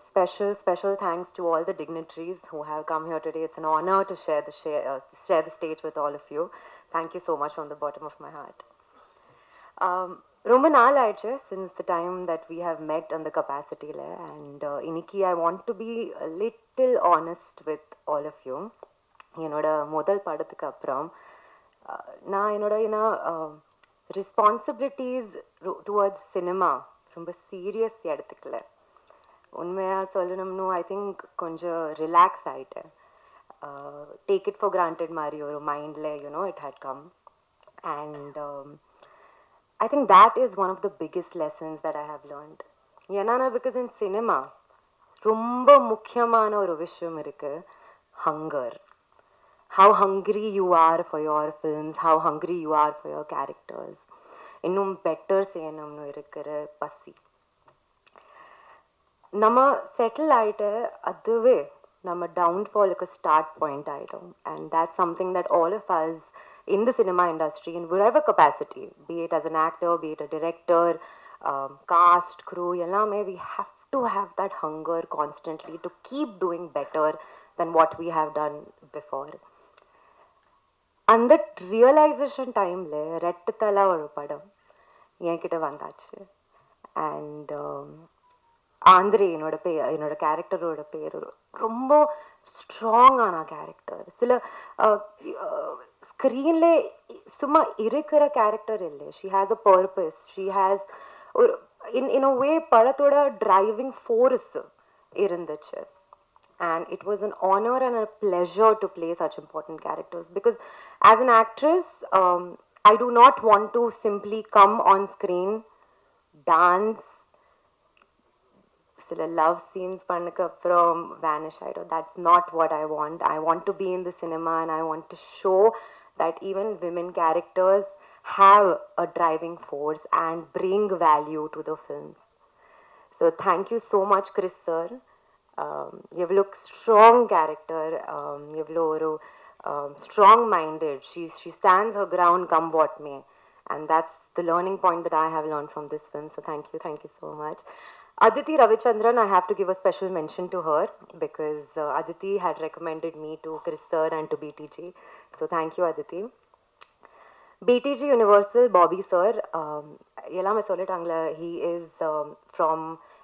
special thanks to all the dignitaries who have come here today. It's an honor to share the stage with all of you. Thank you so much from the bottom of my heart. ரொம்ப நாள் ஆயிடுச்சு since the time that we have met on the capacity ல and இன்னைக்கு I want to be a little honest with all of you. என்னோட முதல் படத்துக்கு அப்புறம் நான் என்னோட ரெஸ்பான்சிபிலிட்டிஸ் டுவர்ட்ஸ் சினிமா ரொம்ப சீரியஸ் எடுத்துக்கல. உண்மையாக சொல்லணும்னு ஐ திங்க் கொஞ்சம் ரிலாக்ஸ் ஆகிட்டேன். டேக் இட் ஃபார் கிராண்டட் மாதிரி ஒரு மைண்டில் it had come. And I think that is one of the biggest lessons that I have learned. ஏன்னா because in cinema ரொம்ப முக்கியமான ஒரு விஷயம் இருக்கு, hunger. How hungry you are for your films, how hungry you are for your characters. இன்னும் better செய்யணும்னு இருக்கிற பசி. நம்ம செட்டில் ஆகிட்டு அதுவே நம்ம டவுன்ஃபாலுக்கு ஸ்டார்ட் பாயிண்ட் ஆகிடும். And that's something that all of us in the cinema industry, in whatever capacity, be it as an actor, be it a director, cast, crew, yellame, we have to have that hunger constantly to keep doing better than what we have done before. And that realization time le rettala oru padam enkitta vandachu. And Andre என்னோட கேரக்டரோட பேர் ரொம்ப ஸ்ட்ராங்கான character. சில ஸ்க்ரீன்ல சும்மா இருக்கிற character இல்லை. She has a purpose, she has ஒரு இன் அ வே படத்தோட டிரைவிங் ஃபோர்ஸ் இருந்துச்சு. And it was an honor and a pleasure to play such important characters because as an actress, I do not want to simply come on screen, dance, love scenes from vanish. That's not what I want. I want to be in the cinema and I want to show that even women characters have a driving force and bring value to the films. So thank you so much, Chris sir. You've look strong character. You've strong minded. She stands her ground come what may, and that's the learning point that I have learned from this film. So thank you so much. Aditi Ravichandran, I have to give a special mention to her because Aditi had recommended me to Chris sir and to BTG. So thank you, Aditi. BTG Universal, Bobby sir, எல்லாமே சொல்லிட்டாங்களே, he is from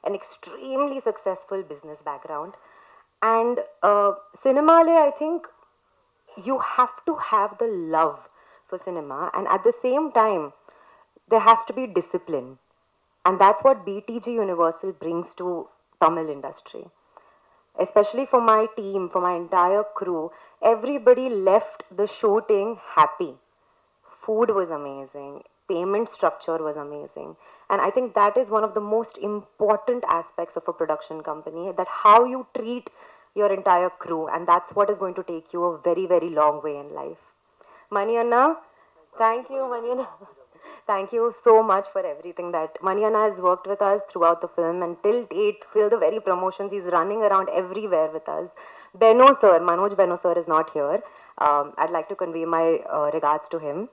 an extremely successful business background. And cinema le, I think you have to have the love for cinema, and at the same time there has to be discipline. And that's what BTG Universal brings to Tamil industry. Especially for my team, for my entire crew, everybody left the shooting happy. Food was amazing. Payment structure was amazing. And I think that is one of the most important aspects of a production company, that how you treat your entire crew. And that's what is going to take you a very, very long way in life. Mani Anna, thank you, Mani Anna. Thank you so much for everything that Mani Anna has worked with us throughout the film, and till date, till the very promotions, he's running around everywhere with us. Beno sir, Manoj Beno sir is not here. I'd like to convey my regards to him.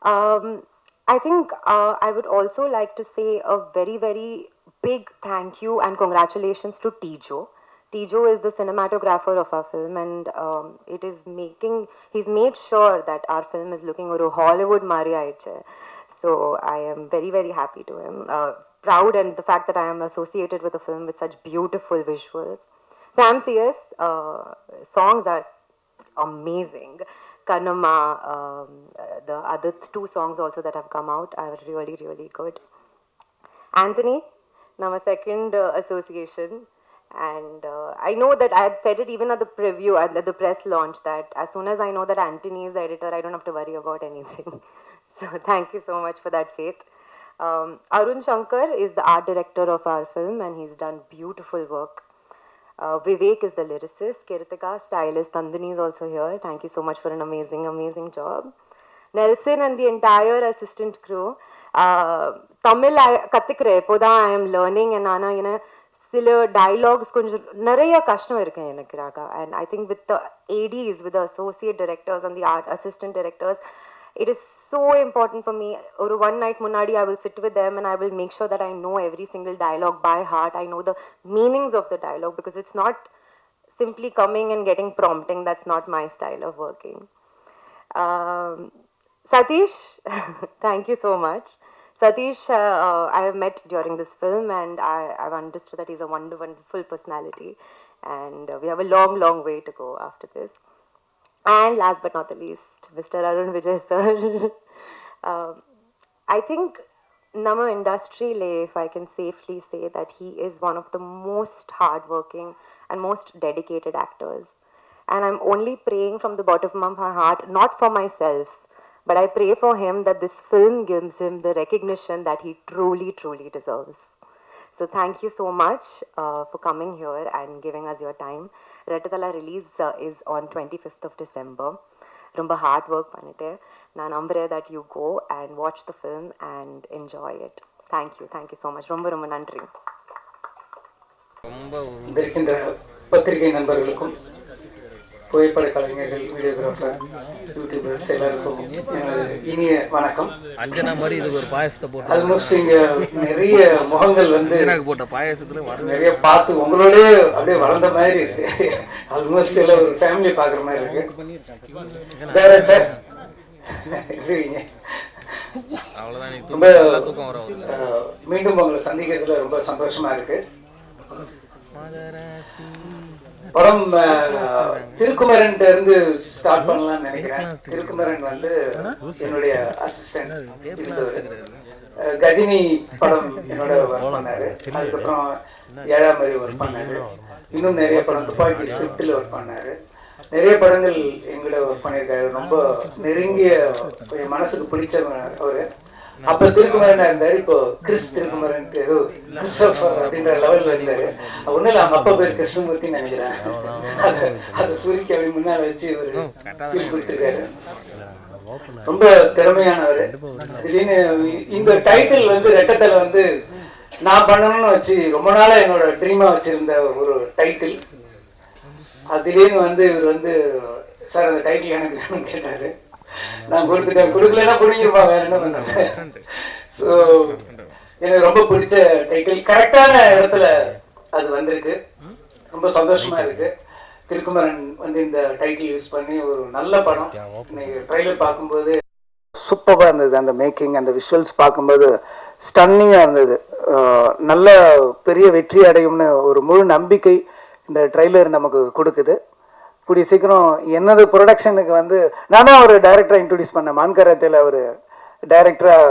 I think I would also like to say a very, very big thank you and congratulations to Tijo. Tijo is the cinematographer of our film, and he's made sure that our film is looking oru Hollywood mari aiche. So I am very, very happy to him. Proud and the fact that I am associated with a film with such beautiful visuals. Sam CS, songs are amazing. Kannamma, the other two songs also that have come out are really, really good. Anthony, now my second association. And I know that I had said it even at the preview, at the press launch, that as soon as I know that Anthony is the editor, I don't have to worry about anything. So thank you so much for that faith. Arun Shankar is the art director of our film, and he's done beautiful work. Vivek is the lyricist. Kirtika, stylist. Tandini is also here. Thank you so much for an amazing, amazing job. Nelson and the entire assistant crew. Tamil kathikre, poda I am learning, and Anna, சில dialogues கொஞ்சம் நிறைய கஷ்டம் இருக்கு எனக்கு Raaga. And I think with the ADs, with the associate directors and the art assistant directors, it is so important for me. Or one night munadi, I will sit with them and I will make sure that I know every single dialogue by heart. I know the meanings of the dialogue, because it's not simply coming and getting prompting. That's not my style of working. Satish, thank you so much. Satish, I have met during this film, and I've understood that he's a wonderful personality, and we have a long way to go after this. And last but not the least, Mr. Arun Vijay sir. Um, I think Nama industry le, if I can safely say that he is one of the most hardworking and most dedicated actors. And I'm only praying from the bottom of my heart, not for myself, but I pray for him that this film gives him the recognition that he truly deserves. So thank you so much for coming here and giving us your time. Rettathala release is on 25th of December. Rumba hard work pannite. நான் நம்புறேன் that you go and watch the film and enjoy it. Thank you so much. ரொம்ப நன்றி. இருக்கின்ற பத்திரிகை நண்பர்களுக்கும், புகைப்பட கலைஞர்கள், videographer, YouTubers எல்லாருக்கும் எனது இனிய வணக்கம். அஞ்சனா மாதிரி இது ஒரு பாயசத்தை போட்டு ஆல்மோஸ்ட் இங்க நிறைய முகங்கள் வந்து எனக்கு போட்ட பாயசத்துல நிறைய பார்த்து உங்களோடய அப்படியே வளர்ந்த மாதிரி இருக்கு. ஆல்மோஸ்ட் எல்லாம் ஒரு ஃபேமிலி பார்க்குற மாதிரி இருக்கு. வேற சார் அவ்வளோதான். ரொம்ப தூக்கம் வரும். மீண்டும் உங்களை சந்திக்கிறதுல ரொம்ப சந்தோஷமா இருக்கு. படம் திருக்குமரன் இருந்து ஸ்டார்ட் பண்ணலாம்னு நினைக்கிறேன். திருக்குமரன் வந்து என்னுடைய அசிஸ்டன்ட் இருந்தவர். கஜினி படம் என்னோட ஒர்க் பண்ணாரு. அதுக்கப்புறம் 7ஆம் அறிவு ஒர்க் பண்ணாரு. இன்னும் நிறைய படம் துப்பாக்கி ஸ்கிரிப்டில் ஒர்க் பண்ணாரு. நிறைய படங்கள் எங்களோட ஒர்க் பண்ணியிருக்காரு. ரொம்ப நெருங்கிய மனசுக்கு பிடிச்சவங்க அவரு. அப்ப திருக்குமரன் இருந்தாரு. இப்போ கிறிஸ் திருக்குமரன் ஏதோ கிறிஸ்டோபர் அப்படின்ற லெவல்ல இருந்தாரு. ஒன்னும் இல்ல, அவங்க அப்பா பேர் கிருஷ்ணமூர்த்தின்னு நினைக்கிறேன். அதை சுருக்கி அப்படி முன்னால வச்சு ஒரு ஃபீல் கொடுத்துருக்காரு. ரொம்ப திறமையானவர். திடீர்னு இந்த டைட்டில் வந்து ரெட்டத்தலை வந்து நான் பண்ணணும்னு வச்சு ரொம்ப நாளா என்னோட ட்ரீமா வச்சிருந்த ஒரு டைட்டில். அது திடீர்னு வந்து இவர் வந்து சார் அந்த டைட்டில் எனக்கு வேணும்னு கேட்டாரு. நான் கொடுத்துட்டேன். கொடுக்கலன்னா பிடிங்கிருப்பாங்க, என்ன பண்ணுறேன். ஸோ எனக்கு ரொம்ப பிடிச்ச டைட்டில், கரெக்டான இடத்துல அது வந்திருக்கு. ரொம்ப சந்தோஷமா இருக்கு. திருக்குமரன் வந்து இந்த டைட்டில் யூஸ் பண்ணி ஒரு நல்ல படம். இன்னைக்கு ட்ரைலர் பார்க்கும்போது சூப்பராக இருந்தது. அந்த மேக்கிங், அந்த விஷுவல்ஸ் பார்க்கும்போது ஸ்டன்னிங்காக இருந்தது. நல்ல பெரிய வெற்றி அடையும்னு ஒரு முழு நம்பிக்கை இந்த ட்ரைலர் நமக்கு கொடுக்குது. கூடிய சீக்கிரம் என்னது ப்ரொடக்ஷனுக்கு வந்து நான் தான் ஒரு டைரக்டராக இன்ட்ரடியூஸ் பண்ணேன். மான்கராத்தில் ஒரு டைரக்டராக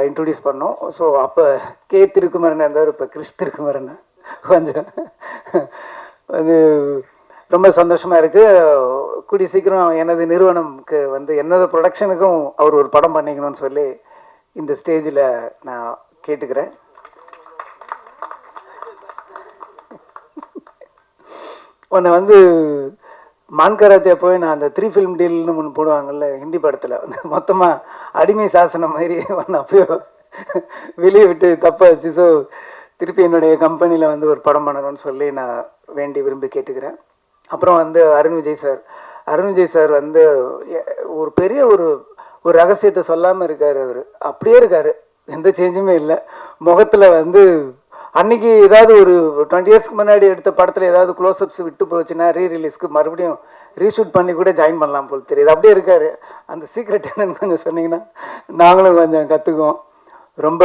இன்ட்ரடியூஸ் பண்ணோம். ஸோ அப்போ கே திருக்குமரன் இருந்தார். இப்போ கிறிஸ் திருக்குமரன். கொஞ்சம் அது ரொம்ப சந்தோஷமாக இருக்குது. கூடிய சீக்கிரம் எனது நிறுவனம்க்கு வந்து என்னது ப்ரொடக்ஷனுக்கும் அவர் ஒரு படம் பண்ணிக்கணும்னு சொல்லி இந்த ஸ்டேஜில் நான் கேட்டுக்கிறேன். உன்னை வந்து மான்கராத்தே போய் நான் அந்த 3 ஃபிலிம் டீல்னு ஒன்று போடுவாங்கல்ல ஹிந்தி படத்தில், வந்து மொத்தமாக அடிமை சாசனம் மாதிரி ஒன்று அப்பயோ வெளியே விட்டு தப்பாச்சு. ஸோ திருப்பி என்னுடைய கம்பெனியில் வந்து ஒரு படம் பண்ணணும்னு சொல்லி நான் வேண்டி விரும்பி கேட்டுக்கிறேன். அப்புறம் வந்து அருண் விஜய் சார் வந்து ஒரு பெரிய ஒரு ரகசியத்தை சொல்லாமல் இருக்கார். அவர் அப்படியே இருக்கார், எந்த சேஞ்சுமே இல்லை முகத்தில். வந்து அன்னைக்கு ஏதாவது ஒரு 20 இயர்ஸ்க்கு முன்னாடி எடுத்த படத்தில் ஏதாவது க்ளோஸ்அப்ஸ் விட்டு போச்சுன்னா ரீரிலீஸ்க்கு மறுபடியும் ரீஷூட் பண்ணி கூட ஜாயின் பண்ணலாம் போல் தெரியுது. அப்படியே இருக்காரு. அந்த சீக்ரெட் என்னன்னு கொஞ்சம் சொன்னீங்கன்னா நாங்களும் கொஞ்சம் கற்றுக்குவோம். ரொம்ப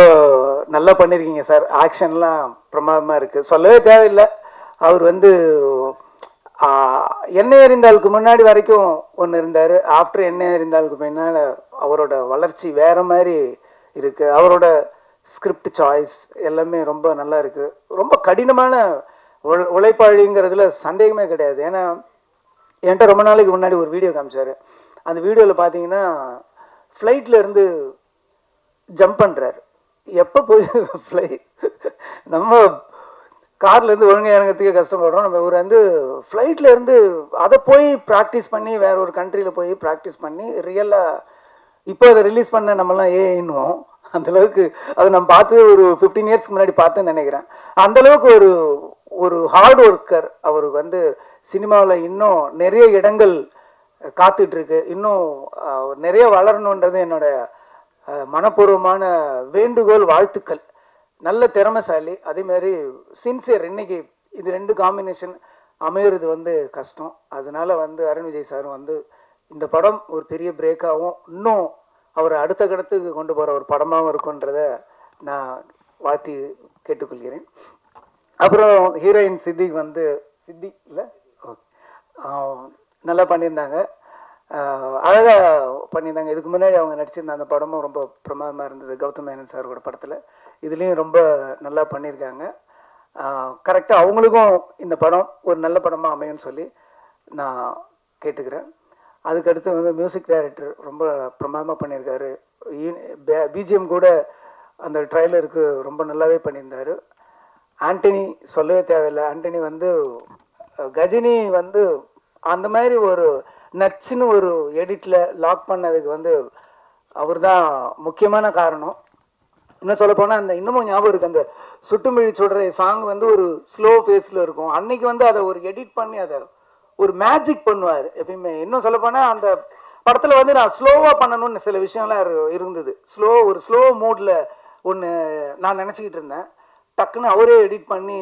நல்லா பண்ணியிருக்கீங்க சார். ஆக்ஷன்லாம் பிரமாதமாக இருக்குது, சொல்லவே தேவையில்லை. அவர் வந்து எண்ணெய் எறிந்தாளுக்கு முன்னாடி வரைக்கும் ஒன்று இருந்தார். ஆஃப்டர் எண்ணெய் எறிந்தாளுக்கு பின்னால் அவரோட வளர்ச்சி வேறு மாதிரி இருக்குது. அவரோட ஸ்கிரிப்ட் சாய்ஸ் எல்லாமே ரொம்ப நல்லா இருக்குது. ரொம்ப கடினமான உழைப்பாளிங்கிறதுல சந்தேகமே கிடையாது. ஏன்னா என்கிட்ட ரொம்ப நாளைக்கு முன்னாடி ஒரு வீடியோ காமிச்சார். அந்த வீடியோவில் பார்த்தீங்கன்னா ஃப்ளைட்டில் இருந்து ஜம்ப் பண்ணுறாரு. எப்போ போய் நம்ம கார்லேருந்து ஒழுங்காக இறங்கிறதுக்கே கஷ்டப்படுறோம். நம்ம ஒரு வந்து ஃப்ளைட்டில் இருந்து அதை போய் ப்ராக்டிஸ் பண்ணி வேற ஒரு கண்ட்ரியில் போய் ப்ராக்டிஸ் பண்ணி ரியலாக இப்போ அதை ரிலீஸ் பண்ண நம்மலாம் ஏன்னுவோம். அந்தளவுக்கு அது நம்ம பார்த்து ஒரு 15 இயர்ஸ்க்கு முன்னாடி பார்த்துன்னு நினைக்கிறேன். அந்தளவுக்கு ஒரு ஹார்ட் ஒர்க்கர். அவருக்கு வந்து சினிமாவில் இன்னும் நிறைய இடங்கள் காத்துட்ருக்கு. இன்னும் நிறைய வளரணுன்றது என்னோட மனப்பூர்வமான வேண்டுகோள், வாழ்த்துக்கள். நல்ல திறமைசாலி, அதேமாதிரி சின்சியர். இன்னைக்கு இது 2 காம்பினேஷன் அமையிறது வந்து கஷ்டம். அதனால வந்து அருண் விஜய் சார் வந்து இந்த படம் ஒரு பெரிய பிரேக்காகவும் இன்னும் அவரை அடுத்த கடத்துக்கு கொண்டு போகிற ஒரு படமாகவும் இருக்குன்றத நான் வாழ்த்தி கேட்டுக்கொள்கிறேன். அப்புறம் ஹீரோயின் சித்திக் வந்து இல்லை நல்லா பண்ணியிருந்தாங்க, அழகாக பண்ணியிருந்தாங்க. இதுக்கு முன்னாடி அவங்க நடிச்சிருந்த அந்த படமும் ரொம்ப பிரமாதமாக இருந்தது, கௌதம் மேனன் சாரோட படத்தில். இதுலேயும் ரொம்ப நல்லா பண்ணியிருக்காங்க. கரெக்டாக அவங்களுக்கும் இந்த படம் ஒரு நல்ல படமாக அமையும்னு சொல்லி நான் கேட்டுக்கிறேன். அதுக்கடுத்து வந்து மியூசிக் டைரக்டர் ரொம்ப பிரமாதமாக பண்ணியிருக்காரு. பிஜிஎம் கூட அந்த ட்ரைலருக்கு ரொம்ப நல்லாவே பண்ணியிருந்தார். ஆண்டனி சொல்லவே தேவையில்லை. ஆண்டனி வந்து கஜினி வந்து அந்த மாதிரி ஒரு நச்சுன்னு ஒரு எடிட்டில் லாக் பண்ணதுக்கு வந்து அவர் தான் முக்கியமான காரணம். இன்னும் சொல்லப்போனால் அந்த இன்னமும் ஞாபகம் இருக்குது, அந்த சுட்டுமிழி சுடுற சாங் வந்து ஒரு ஸ்லோ ஃபேஸில் இருக்கும். அன்னைக்கு வந்து அதை ஒரு எடிட் பண்ணி அதை ஒரு மேஜிக் பண்ணுவார் எப்பயுமே. இன்னும் சொல்லப்போனால் அந்த படத்தில் வந்து நான் ஸ்லோவாக பண்ணணும்னு சில விஷயம்லாம் இருந்தது. ஒரு ஸ்லோ மூடில் ஒன்று நான் நினச்சிக்கிட்டு இருந்தேன். டக்குன்னு அவரே எடிட் பண்ணி,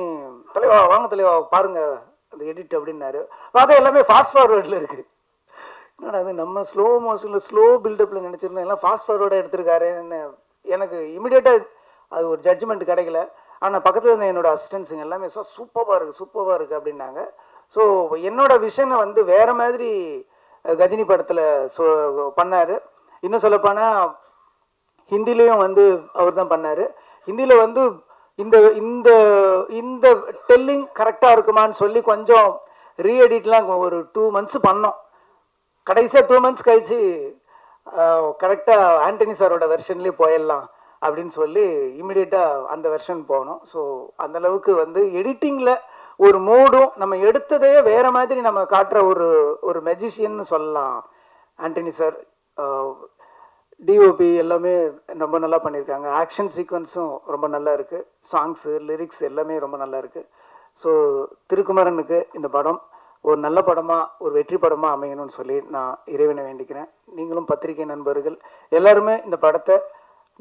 தலைவா வாங்க தலைவா பாருங்கள் அந்த எடிட் அப்படின்னாரு. பார்த்தா எல்லாமே ஃபாஸ்ட் ஃபார்வேர்டில் இருக்குது. என்னடா அது நம்ம ஸ்லோ மோஷனில் ஸ்லோ பில்டப்பில் நினச்சிருந்தேன், எல்லாம் ஃபாஸ்ட் ஃபார்வேர்டாக எடுத்திருக்காருன்னு எனக்கு இமிடியேட்டாக அது ஒரு ஜட்ஜ்மெண்ட் கிடைக்கல. ஆனால் பக்கத்தில் இருந்த என்னோட அசிஸ்டன்ஸுங்க எல்லாமே சூப்பராக இருக்குது அப்படின்னாங்க. ஸோ என்னோட விஷனை வந்து வேறு மாதிரி கஜினி படத்தில் பண்ணார். இன்னும் சொல்லப்போனால் ஹிந்திலையும் வந்து அவர் தான் பண்ணார். ஹிந்தியில் வந்து இந்த இந்த இந்த டெல்லிங் கரெக்டாக இருக்குமான்னு சொல்லி கொஞ்சம் ரீஎடிட்லாம் ஒரு 2 months பண்ணோம். கடைசியாக 2 months கழிச்சு கரெக்டாக ஆண்டனி சாரோட வெர்ஷன்லேயே போயிடலாம் அப்படின்னு சொல்லி இமிடியேட்டாக அந்த வெர்ஷன் போனோம். ஸோ அந்தளவுக்கு வந்து எடிட்டிங்கில் ஒரு மூடும் நம்ம எடுத்ததையே வேறு மாதிரி நம்ம காட்டுற ஒரு மெஜிஷியன்னு சொல்லலாம் ஆண்டனி சார். டிஓபி எல்லாமே ரொம்ப நல்லா பண்ணியிருக்காங்க. ஆக்ஷன் சீக்வன்ஸும் ரொம்ப நல்லா இருக்குது. சாங்ஸு லிரிக்ஸ் எல்லாமே ரொம்ப நல்லா இருக்குது. ஸோ திருக்குமரனுக்கு இந்த படம் ஒரு நல்ல படமாக ஒரு வெற்றி படமாக அமையணும்னு சொல்லி நான் இறைவனை வேண்டிக்கிறேன். நீங்களும் பத்திரிகை நண்பர்கள் எல்லாருமே இந்த படத்தை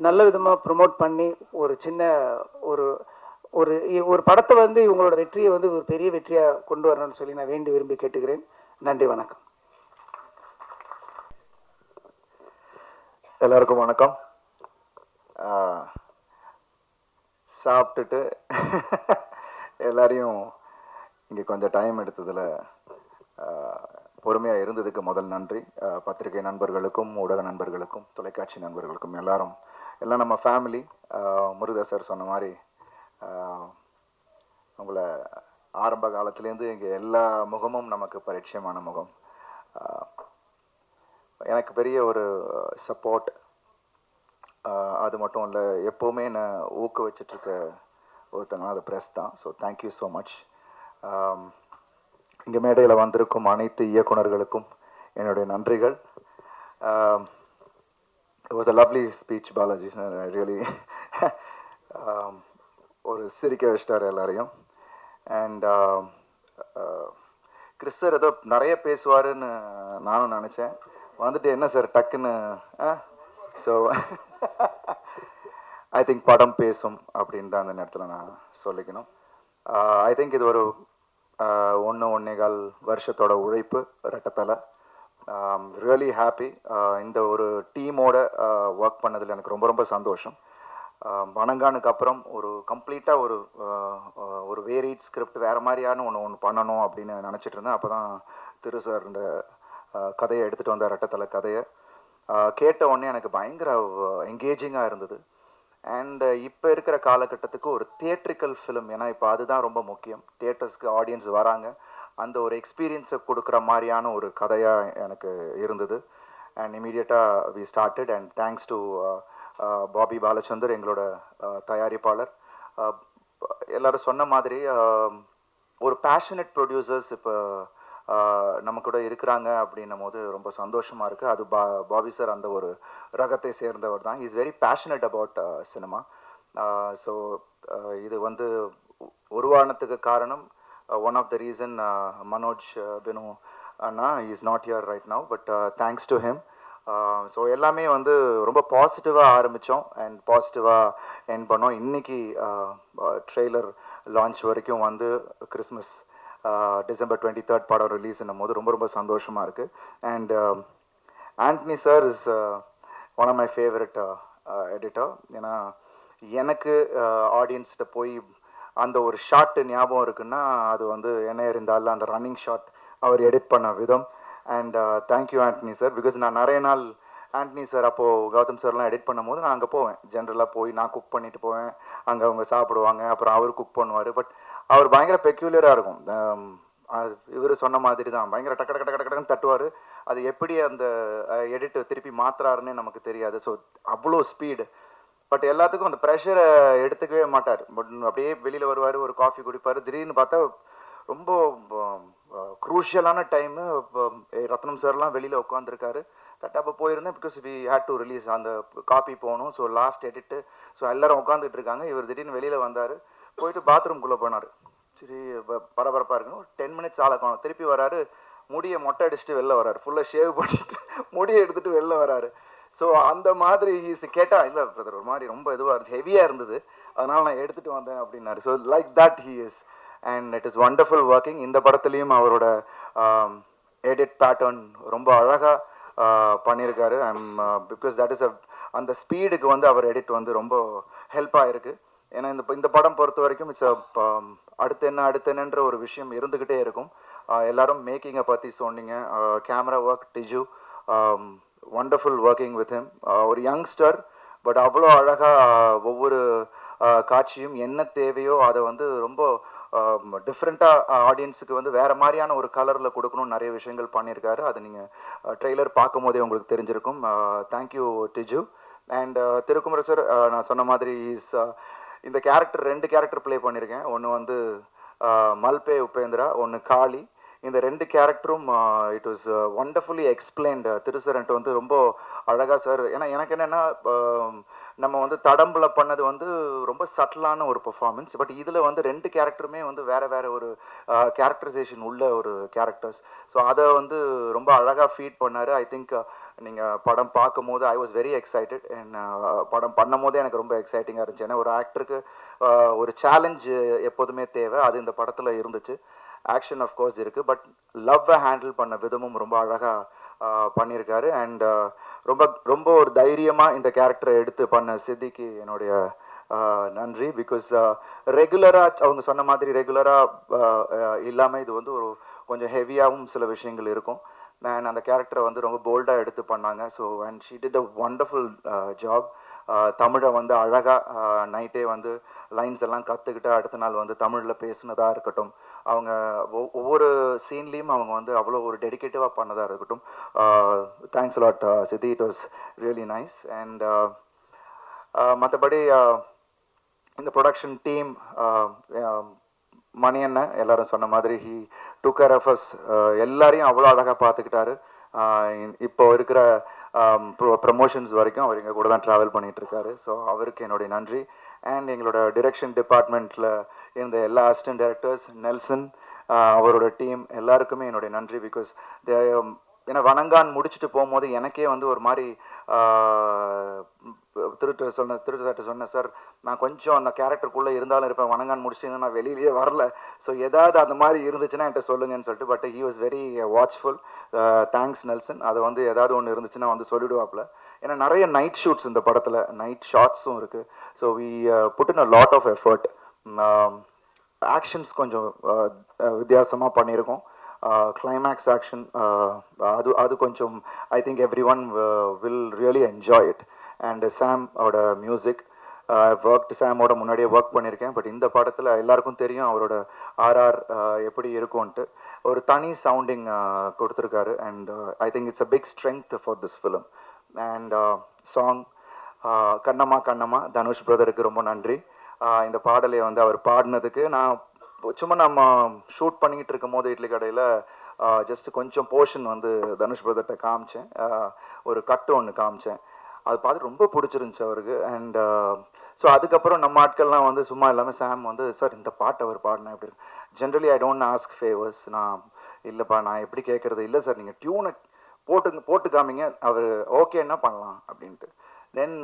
நல்ல விதமாக ப்ரொமோட் பண்ணி ஒரு சின்ன ஒரு ஒரு ஒரு படத்தை வந்து இவங்களோட வெற்றியை வந்து ஒரு பெரிய வெற்றியாக கொண்டு வரணும்னு சொல்லி நான் வேண்டி விரும்பி கேட்டுக்கிறேன். நன்றி, வணக்கம். எல்லாருக்கும் வணக்கம். சாப்பிட்டுட்டு எல்லாரையும் இங்கே கொஞ்சம் டைம் எடுத்ததில் பொறுமையாக இருந்ததுக்கு முதல் நன்றி. பத்திரிகை நண்பர்களுக்கும் ஊடக நண்பர்களுக்கும் தொலைக்காட்சி நண்பர்களுக்கும் எல்லாம் நம்ம ஃபேமிலி. முருகதாஸ் சார் சொன்ன மாதிரி உங்களை ஆரம்ப காலத்துலேருந்து இங்கே எல்லா முகமும் நமக்கு பரிச்சயமான முகம். எனக்கு பெரிய ஒரு சப்போர்ட், அது மட்டும் இல்லை எப்போவுமே என்னை ஊக்குவிச்சிட்ருக்க ஒருத்தங்கன்னா அது ப்ரெஸ் தான். So thank you so much. இங்கே மேடையில் வந்திருக்கும் அனைத்து இயக்குனர்களுக்கும் என்னுடைய நன்றிகள். It was a lovely speech Balaji, really ஒரு சிரிக்க வச்சிட்டார் எல்லாரையும். அண்ட் கிறிஸ் சார் ஏதோ நிறைய பேசுவாருன்னு நானும் நினச்சேன். வந்துட்டு என்ன சார் டக்குன்னு ஸோ ஐ திங்க் படம் பேசும் அப்படின்னு தான் அந்த நேரத்தில் நான் சொல்லிக்கணும். ஐ திங்க் இது ஒரு 1.25 வருஷத்தோட உழைப்பு ரெட்டத்தலை. Really happy. இந்த ஒரு டீமோட ஒர்க் பண்ணதில் எனக்கு ரொம்ப ரொம்ப சந்தோஷம். வணங்கானுக்கு அப்புறம் ஒரு கம்ப்ளீட்டாக ஒரு வேரியட் ஸ்கிரிப்ட் வேறு மாதிரியான ஒன்று பண்ணணும் அப்படின்னு நினச்சிட்டு இருந்தேன். அப்போ தான் திரு சார் இந்த கதையை எடுத்துகிட்டு வந்தார், ரெட்டத்தலை கதையை. கேட்ட உடனே எனக்கு பயங்கர என்கேஜிங்காக இருந்தது. அண்ட் இப்போ இருக்கிற காலகட்டத்துக்கு ஒரு தியேட்ரிக்கல் ஃபிலிம், ஏன்னா இப்போ அதுதான் ரொம்ப முக்கியம். தியேட்டர்ஸ்க்கு ஆடியன்ஸ் வராங்க, அந்த ஒரு எக்ஸ்பீரியன்ஸை கொடுக்குற மாதிரியான ஒரு கதையாக எனக்கு இருந்தது. அண்ட் இமீடியட்டாக we started. And thanks to Bobby Balachandar, எங்களோட தயாரிப்பாளர். எல்லோரும் சொன்ன மாதிரி ஒரு பேஷனட் ப்ரொடியூசர்ஸ் இப்போ நம்ம கூட இருக்கிறாங்க அப்படின்னும் போது ரொம்ப சந்தோஷமாக இருக்குது. அது பாபி சார் அந்த ஒரு ரகத்தை சேர்ந்தவர் தான். Is very passionate about cinema. So இது வந்து உருவானத்துக்கு காரணம் one of the reason Manoj Binu அண்ணா is not here right now, but thanks to him. So எல்லாமே வந்து ரொம்ப பாசிட்டிவாக ஆரம்பித்தோம் அண்ட் பாசிட்டிவாக என் பண்ணோம். இன்னைக்கு ட்ரெய்லர் லான்ச் வரைக்கும் வந்து கிறிஸ்மஸ் December 23rd படம் ரிலீஸ்ன்னும் போது ரொம்ப ரொம்ப சந்தோஷமாக இருக்குது. And Antony sir is one of my favourite editor. ஏன்னா எனக்கு ஆடியன்ஸ்கிட்ட போய் அந்த ஒரு ஷாட் ஞாபகம் இருக்குன்னா அது வந்து என்ன இருந்தாலும் அந்த ரன்னிங் ஷாட் அவர் எடிட் பண்ண விதம். And thank you Antony sir, because நான் நிறைய நாள் ஆண்டனி சார் அப்போது கௌதம் சார்லாம் எடிட் பண்ணும் போது நான் அங்கே போவேன். ஜென்ரலாக போய் நான் குக் பண்ணிட்டு போவேன், அங்கே அவங்க சாப்பிடுவாங்க, அப்புறம் அவர் குக் பண்ணுவார். பட் அவர் பயங்கர பெக்யூலராக இருக்கும். இவர் சொன்ன மாதிரி தான் பயங்கர டக்கு டக்கு டக்கு டக்குன்னு தட்டுவார். அது எப்படி அந்த எடிட் திருப்பி மாத்துறாருன்னு நமக்கு தெரியாது. ஸோ அவ்வளோ ஸ்பீடு. பட் எல்லாத்துக்கும் அந்த ப்ரெஷரை எடுத்துக்கவே மாட்டார். பட் அப்படியே வெளியில் வருவார், ஒரு காஃபி குடிப்பார். திடீர்னு பார்த்தா ரொம்ப க்ரூஷியலான டைமு. ரத்னம் சார்லாம் வெளியில் உட்காந்துருக்காரு. தட் அப்போ போயிருந்தேன், because we had to release, அந்த காப்பி போகணும். So last edit. ஸோ எல்லோரும் உட்காந்துட்டு இருக்காங்க. இவர் திடீர்னு வெளியில் வந்தார், போயிட்டு பாத்ரூம்குள்ளே போனார். சரி பரபரப்பாக இருக்குன்னு ஒரு 10 minutes ஆளக்கணும். திருப்பி வராரு, முடியை மொட்டை அடிச்சுட்டு வெளில வராரு, ஃபுல்லாக ஷேவ் பண்ணிட்டு முடியை எடுத்துகிட்டு வெளில வராரு. ஸோ அந்த மாதிரி கேட்டால் இல்லை பிரதர் ஒரு மாதிரி ரொம்ப இதுவாக இருந்துச்சு, ஹெவியாக இருந்தது, அதனால் நான் எடுத்துகிட்டு வந்தேன் அப்படின்னாரு. So like that he is. And it is wonderful working. இந்த படத்துலையும் அவரோட எடிட் பேட்டர்ன் ரொம்ப அழகாக பண்ணியிருக்காரு. பிகாஸ் தட் இஸ் அந்த ஸ்பீடுக்கு வந்து அவர் எடிட் வந்து ரொம்ப ஹெல்ப்பாக இருக்குது. ஏன்னா இந்த படம் பொறுத்த வரைக்கும் இட்ஸ் அடுத்து என்னன்ற ஒரு விஷயம் இருந்துக்கிட்டே இருக்கும். எல்லாரும் மேக்கிங்கை பற்றி சொன்னீங்க. Camera work Diju, wonderful working with him. ஒரு யங்ஸ்டர், பட் அவ்வளோ அழகாக ஒவ்வொரு காட்சியும் என்ன தேவையோ அதை வந்து ரொம்ப டிஃப்ரெண்ட்டாக ஆடியன்ஸுக்கு வந்து வேறு மாதிரியான ஒரு கலரில் கொடுக்கணும்னு நிறைய விஷயங்கள் பண்ணியிருக்காரு. அது நீங்கள் ட்ரெய்லர் பார்க்கும் போதே உங்களுக்கு தெரிஞ்சிருக்கும். Thank you did you. அண்ட் திருக்குமர சார், நான் சொன்ன மாதிரி இந்த கேரக்டர் 2 கேரக்டர் ப்ளே பண்ணியிருக்கேன். ஒன்று வந்து மல்பே உபேந்திரா, ஒன்று காளி. இந்த 2 கேரக்டரும் இட் வாஸ் ஒண்டர்ஃபுல்லி எக்ஸ்பிளைன்டு. திருசரன்ட்டு வந்து ரொம்ப அழகாக சார். ஏன்னா எனக்கு என்னென்னா நம்ம வந்து தடம்புல பண்ணது வந்து ரொம்ப சட்டிலான ஒரு பெர்ஃபார்மன்ஸ். பட் இதில் வந்து 2 கேரக்டருமே வந்து வேறு ஒரு கேரக்டரைசேஷன் உள்ள ஒரு கேரக்டர்ஸ். ஸோ அதை வந்து ரொம்ப அழகாக ஃபீட் பண்ணார். ஐ திங்க் நீங்கள் படம் பார்க்கும் போது I was very excited. And படம் பண்ணும் போதே எனக்கு ரொம்ப எக்ஸைட்டிங்காக இருந்துச்சு. ஏன்னா ஒரு ஆக்டருக்கு ஒரு சேலஞ்சு எப்போதுமே தேவை, அது இந்த படத்தில் இருந்துச்சு. ஆக்ஷன் ஆஃப்கோர்ஸ் இருக்குது, பட் லவ்வை ஹேண்டில் பண்ண விதமும் ரொம்ப அழகாக பண்ணியிருக்காரு. அண்ட் ரொம்ப ரொம்ப ஒரு தைரியமாக இந்த கேரக்டரை எடுத்து பண்ண சித்திக்கு என்னுடைய நன்றி. பிகாஸ் ரெகுலராக அவங்க சொன்ன மாதிரி ரெகுலராக இல்லாமல் இது வந்து ஒரு கொஞ்சம் ஹெவியாகவும் சில விஷயங்கள் இருக்கும். அண்ட் அந்த கேரக்டரை வந்து ரொம்ப போல்டாக எடுத்து பண்ணாங்க. So and she did a wonderful job. தமிழை வந்து அழகாக நைட்டே வந்து லைன்ஸ் எல்லாம் கற்றுக்கிட்டு அடுத்த நாள் வந்து தமிழில் பேசினதாக இருக்கட்டும், அவங்க ஒவ்வொரு சீன்லேயும் அவங்க வந்து அவ்வளோ ஒரு டெடிக்கேட்டிவாக பண்ணதாக இருக்கட்டும். தேங்க்ஸ் லாட் சித்தி, it was really nice. And மற்றபடி இந்த ப்ரொடக்ஷன் டீம், மணி அண்ணன் எல்லாரும் சொன்ன மாதிரி he took care of us. எல்லாரையும் அவ்வளோ அழகாக பார்த்துக்கிட்டாரு. இப்போ இருக்கிற ப்ரமோஷன்ஸ் வரைக்கும் அவர் எங்கள் கூட தான் ட்ராவல் பண்ணிகிட்ருக்காரு. ஸோ அவருக்கு என்னுடைய நன்றி. அண்ட் எங்களோட டிரெக்ஷன் டிபார்ட்மெண்ட்டில் இருந்த எல்லா அசிஸ்டன்ட் டைரக்டர்ஸ், நெல்சன், அவரோட டீம் எல்லாருக்குமே என்னுடைய நன்றி. பிகாஸ் ஏன்னா வணங்கான் முடிச்சுட்டு போகும்போது எனக்கே வந்து ஒரு மாதிரி திருட்டு சொன்னேன், சார் நான் கொஞ்சம் அந்த கேரக்டருக்குள்ளே இருந்தாலும் இருப்பேன், வணங்கான் முடிச்சுன்னு நான் வெளியிலேயே வரல. ஸோ ஏதாவது அந்த மாதிரி இருந்துச்சுன்னா என்கிட்ட சொல்லுங்கன்னு சொல்லிட்டு. But he was very watchful. Thanks Nelson. அது வந்து ஏதாவது ஒன்று இருந்துச்சுன்னா வந்து சொல்லிவிடுவாப்பில். ஏன்னா நிறைய நைட் ஷூட்ஸ் இந்த படத்தில், நைட் ஷாட்ஸும் இருக்குது. So we put in a lot of effort. Actions கொஞ்சம் வித்தியாசமாக பண்ணியிருக்கோம். கிளைமேக்ஸ் ஆக்ஷன் அது கொஞ்சம் I think everyone will really enjoy it. And Sam ஓட மியூசிக், சாமோட முன்னாடியே ஒர்க் பண்ணியிருக்கேன். பட் இந்த படத்தில் எல்லாருக்கும் தெரியும் அவரோட ஆர்ஆர் எப்படி இருக்கும்ன்ட்டு. ஒரு தனி சவுண்டிங் கொடுத்துருக்காரு. And I think it's a big strength for this film. And song Kannamma Kannamma, Dhanush பிரதருக்கு ரொம்ப நன்றி. இந்த பாடலை வந்து அவர் பாடினதுக்கு நான் சும்மா நம்ம ஷூட் பண்ணிக்கிட்டு இருக்கும் போது இட்லி கடையில் ஜஸ்ட் கொஞ்சம் போர்ஷன் வந்து தனுஷ் பிரதர்கிட்ட காமிச்சேன். ஒரு கட்டு ஒன்று காமிச்சேன். அது பார்த்து ரொம்ப பிடிச்சிருந்துச்சு அவருக்கு. அண்ட் ஸோ அதுக்கப்புறம் நம்ம ஆட்கள்லாம் வந்து சும்மா இல்லாமல் சாம் வந்து, சார் இந்த பாட்டு அவர் பாடினேன் அப்படின்னு. Generally I don't ask favours. நான் இல்லைப்பா நான் எப்படி கேட்குறது, இல்லை சார் நீங்கள் டியூனை போட்டு காமிங்க, அவர் ஓகேன்னா பண்ணலாம் அப்படின்ட்டு. தென்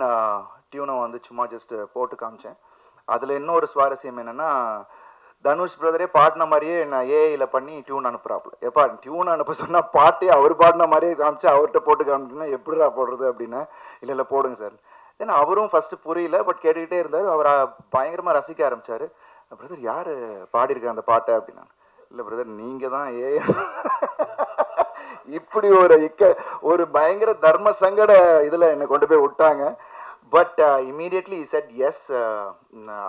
டியூனை வந்து சும்மா ஜஸ்ட் போட்டு காமிச்சேன். அதில் இன்னொரு சுவாரஸ்யம் என்னென்னா, தனுஷ் பிரதரே பாடின மாதிரியே நான் ஏஐல பண்ணி டியூன் அனுப்புறாப்புல. எப்பா டியூன் அனுப்ப சொன்னா பாட்டே அவர் பாடின மாதிரியே காமிச்சு அவர்கிட்ட போட்டு காமிச்சுன்னா எப்படிடா போடுறது அப்படின்னா, இல்லை போடுங்க சார். ஏன்னா அவரும் ஃபர்ஸ்ட் புரியல, பட் கேட்டுக்கிட்டே இருந்தார். அவர் பயங்கரமா ரசிக்க ஆரம்பிச்சாரு. பிரதர் யாரு பாடியிருக்க அந்த பாட்டை அப்படின்னா, இல்லை பிரதர் நீங்க தான் ஏஐ. இப்படி ஒரு பயங்கர தர்ம சங்கட இதுல என்னை கொண்டு போய் விட்டாங்க. But immediately he said yes,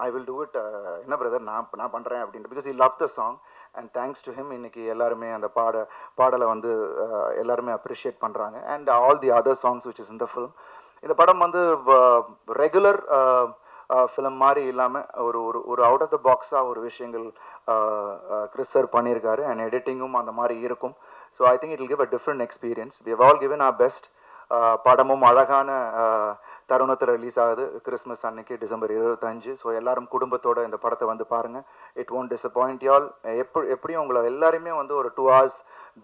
I will do it. என்ன பிரதர் நான் பண்ணுறேன் அப்படின்ட்டு, because he loved the song and thanks to him இன்னைக்கு எல்லாருமே அந்த பாடலை வந்து எல்லாருமே அப்ரிஷியேட் பண்ணுறாங்க. And all the other songs which is in the film. இந்த படம் வந்து ரெகுலர் ஃபிலிம் மாதிரி இல்லாமல் ஒரு அவுட் ஆஃப் த பாக்ஸாக ஒரு விஷயங்கள் கிறிஸ் சார் பண்ணியிருக்காரு. அண்ட் எடிட்டிங்கும் அந்த மாதிரி இருக்கும். So I think it will give a different experience. We have all given our best. படமும் அழகான தருணத்தில் ரிலீஸ் ஆகுது கிறிஸ்மஸ் அன்னைக்கு டிசம்பர் 25. ஸோ எல்லாரும் குடும்பத்தோடு இந்த படத்தை வந்து பாருங்கள். It won't disappoint you all. எப்படியும் உங்களை எல்லாருமே வந்து ஒரு 2 hours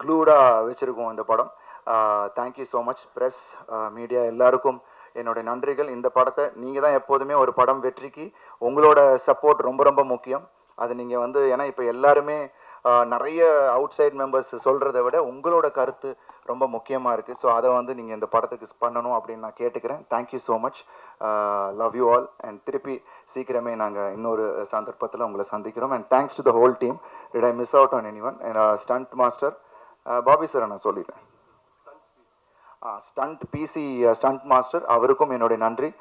க்ளூடாக வச்சுருக்கோம் இந்த படம். Thank you so much press media எல்லாருக்கும் என்னுடைய நன்றிகள். இந்த படத்தை நீங்கள் தான் எப்போதுமே ஒரு படம் வெற்றிக்கு உங்களோட சப்போர்ட் ரொம்ப ரொம்ப முக்கியம். அது நீங்கள் வந்து ஏன்னா இப்போ எல்லாருமே நிறைய அவுட் சைட் மெம்பர்ஸ் சொல்கிறத விட உங்களோட கருத்து ரொம்ப முக்கியமாக இருக்குது. ஸோ அதை வந்து நீங்கள் இந்த படத்துக்கு பண்ணணும் அப்படின்னு நான் கேட்டுக்கிறேன். Thank you so much. Love you all. And திருப்பி சீக்கிரமே நாங்கள் இன்னொரு சந்தர்ப்பத்தில் உங்களை சந்திக்கிறோம். And thanks to the whole team. Did I miss out on any one? Stunt master Bobby sir நான் சொல்லிட்டேன். ஸ்டண்ட் மாஸ்டர் அவருக்கும் என்னுடைய நன்றி.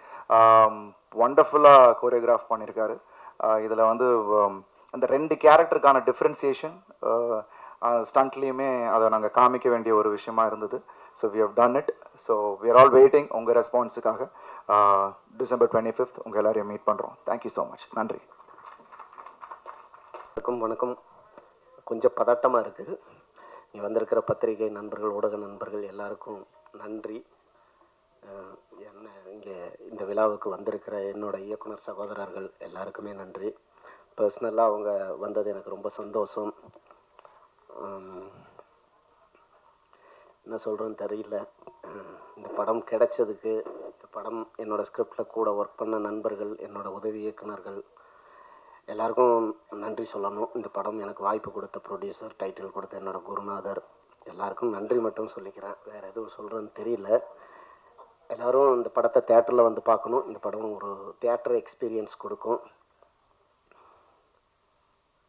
வண்டர்ஃபுல்லாக கோரியோகிராஃப் பண்ணியிருக்காரு. இதில் வந்து அந்த 2 கேரக்டருக்கான டிஃப்ரென்சியேஷன் ஸ்டண்ட்லேயுமே அதை நாங்கள் காமிக்க வேண்டிய ஒரு விஷயமா இருந்தது. So we have done it. So we are all waiting உங்கள் ரெஸ்பான்ஸுக்காக. டிசம்பர் 25 உங்கள் எல்லாரையும் மீட் பண்ணுறோம். Thank you so much. நன்றி. வணக்கம். கொஞ்சம் பதட்டமாக இருக்குது. இங்கே வந்திருக்கிற பத்திரிகை நண்பர்கள், ஊடக நண்பர்கள் எல்லாருக்கும் நன்றி. என்ன இங்கே இந்த விழாவுக்கு வந்திருக்கிற என்னோட இயக்குனர் சகோதரர்கள் எல்லாருக்குமே நன்றி. பர்சனலாக அவங்க வந்தது எனக்கு ரொம்ப சந்தோஷம். என்ன சொல்கிறேன்னு தெரியல. இந்த படம் கிடைச்சதுக்கு, இந்த படம் என்னோடய ஸ்கிரிப்டில் கூட ஒர்க் பண்ண நண்பர்கள், என்னோடய உதவி இயக்குனர்கள் எல்லாருக்கும் நன்றி சொல்லணும். இந்த படம் எனக்கு வாய்ப்பு கொடுத்த ப்ரொடியூசர், டைட்டில் கொடுத்த என்னோடய குருநாதர் எல்லாருக்கும் நன்றி மட்டும் சொல்லிக்கிறேன். வேறு எதுவும் சொல்கிறேன்னு தெரியல. எல்லோரும் இந்த படத்தை தேட்டரில் வந்து பார்க்கணும். இந்த படம் ஒரு தியேட்டர் எக்ஸ்பீரியன்ஸ் கொடுக்கும்.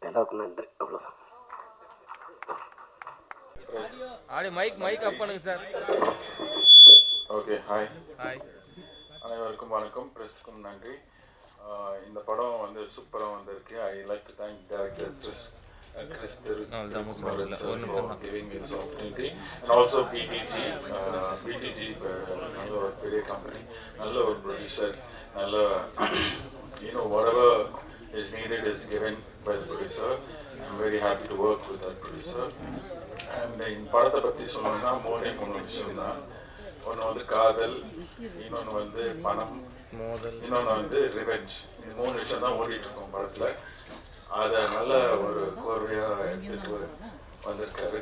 எல்லாருக்கும் நன்றி. அவ்வளோதான். மைக் அப் பண்ணுங்க சார். Okay, hi. ஹாய். அனைவருக்கும் வணக்கம். ப்ரெஸ்க்கும் நன்றி. இந்த படம் வந்து சூப்பராக வந்திருக்கு. I like to thank director Chris Thirukumaran sir for giving me this opportunity, and also BTG நல்ல ஒரு பெரிய கம்பெனி, நல்ல ஒரு ப்ரொடியூசர், நல்ல whatever is needed is given by the producer. I'm very happy to work with that producer. And இந்த படத்தை பற்றி சொல்லணும்னா 3 விஷயம் தான். ஒன்று வந்து காதல், இன்னொன்று வந்து பணம், இன்னொன்று வந்து ரிவெஞ்ச். இந்த 3 விஷயம் தான் ஓடிட்டு இருக்கோம் படத்தில். அதை நல்ல ஒரு கோர்வையாக எடுத்துகிட்டு வந்திருக்காரு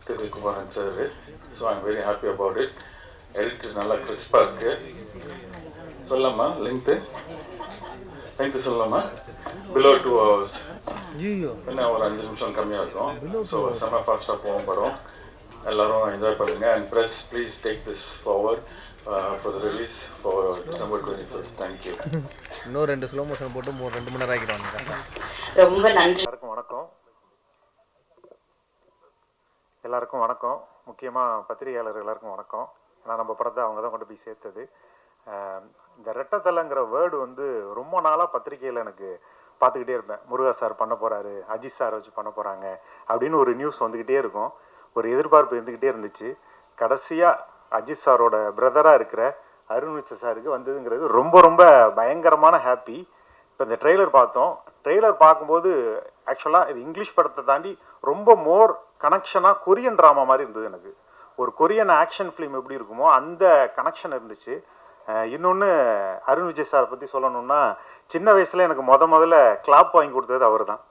Thirukumaran sir. So I'm very happy about it. Edit நல்லா கிறிஸ்பாக இருக்கு. சொல்லலாமா லிங்க்கு சொல்லலாமா? பிலோ 2 hours, இன்னும் ஒரு 5 நிமிஷம் கம்மியாக இருக்கும். ஸோ செம்ம ஃபாஸ்ட்டாக போகும் படம். எல்லாரும் என்ஜாய் பண்ணுங்க. And press please take this forward for the release for December 25th. Thank you. இன்னும் 2 ஸ்லோ மோஷன் போட்டு 2 மணி நேரம் ஆக்கிடுவாங்க. ரொம்ப நன்றி. எல்லாருக்கும் வணக்கம். முக்கியமாக பத்திரிகையாளர் எல்லாருக்கும் வணக்கம். ஏன்னா நம்ம படத்தை அவங்க தான் கொண்டு போய் சேர்த்தது. இந்த ரெட்டத்தலைங்கிற வேர்டு வந்து ரொம்ப நாளாக பத்திரிகையில் எனக்கு பார்த்துக்கிட்டே இருப்பேன். முருகா சார் பண்ண போகிறாரு, அஜித் சார் வச்சு பண்ண போகிறாங்க அப்படின்னு ஒரு நியூஸ் வந்துக்கிட்டே இருக்கும். ஒரு எதிர்பார்ப்பு இருந்துக்கிட்டே இருந்துச்சு. கடைசியாக அஜித் சாரோட பிரதராக இருக்கிற அருண் விஜய் சாருக்கு வந்ததுங்கிறது ரொம்ப ரொம்ப பயங்கரமான ஹாப்பி. இப்போ இந்த ட்ரெய்லர் பார்த்தோம். ட்ரெய்லர் பார்க்கும்போது ஆக்சுவலாக இது இங்கிலீஷ் படத்தை தாண்டி ரொம்ப மோர் கனெக்ஷனாக கொரியன் ட்ராமா மாதிரி இருந்தது. எனக்கு ஒரு கொரியன் ஆக்ஷன் ஃபிலிம் எப்படி இருக்குமோ அந்த கனெக்ஷன் இருந்துச்சு. இன்னொன்று அருண் விஜய் சாரை பற்றி சொல்லணும்னா, சின்ன வயசில் எனக்கு முதல்ல கிளாப் வாங்கி கொடுத்தது அவர் தான்.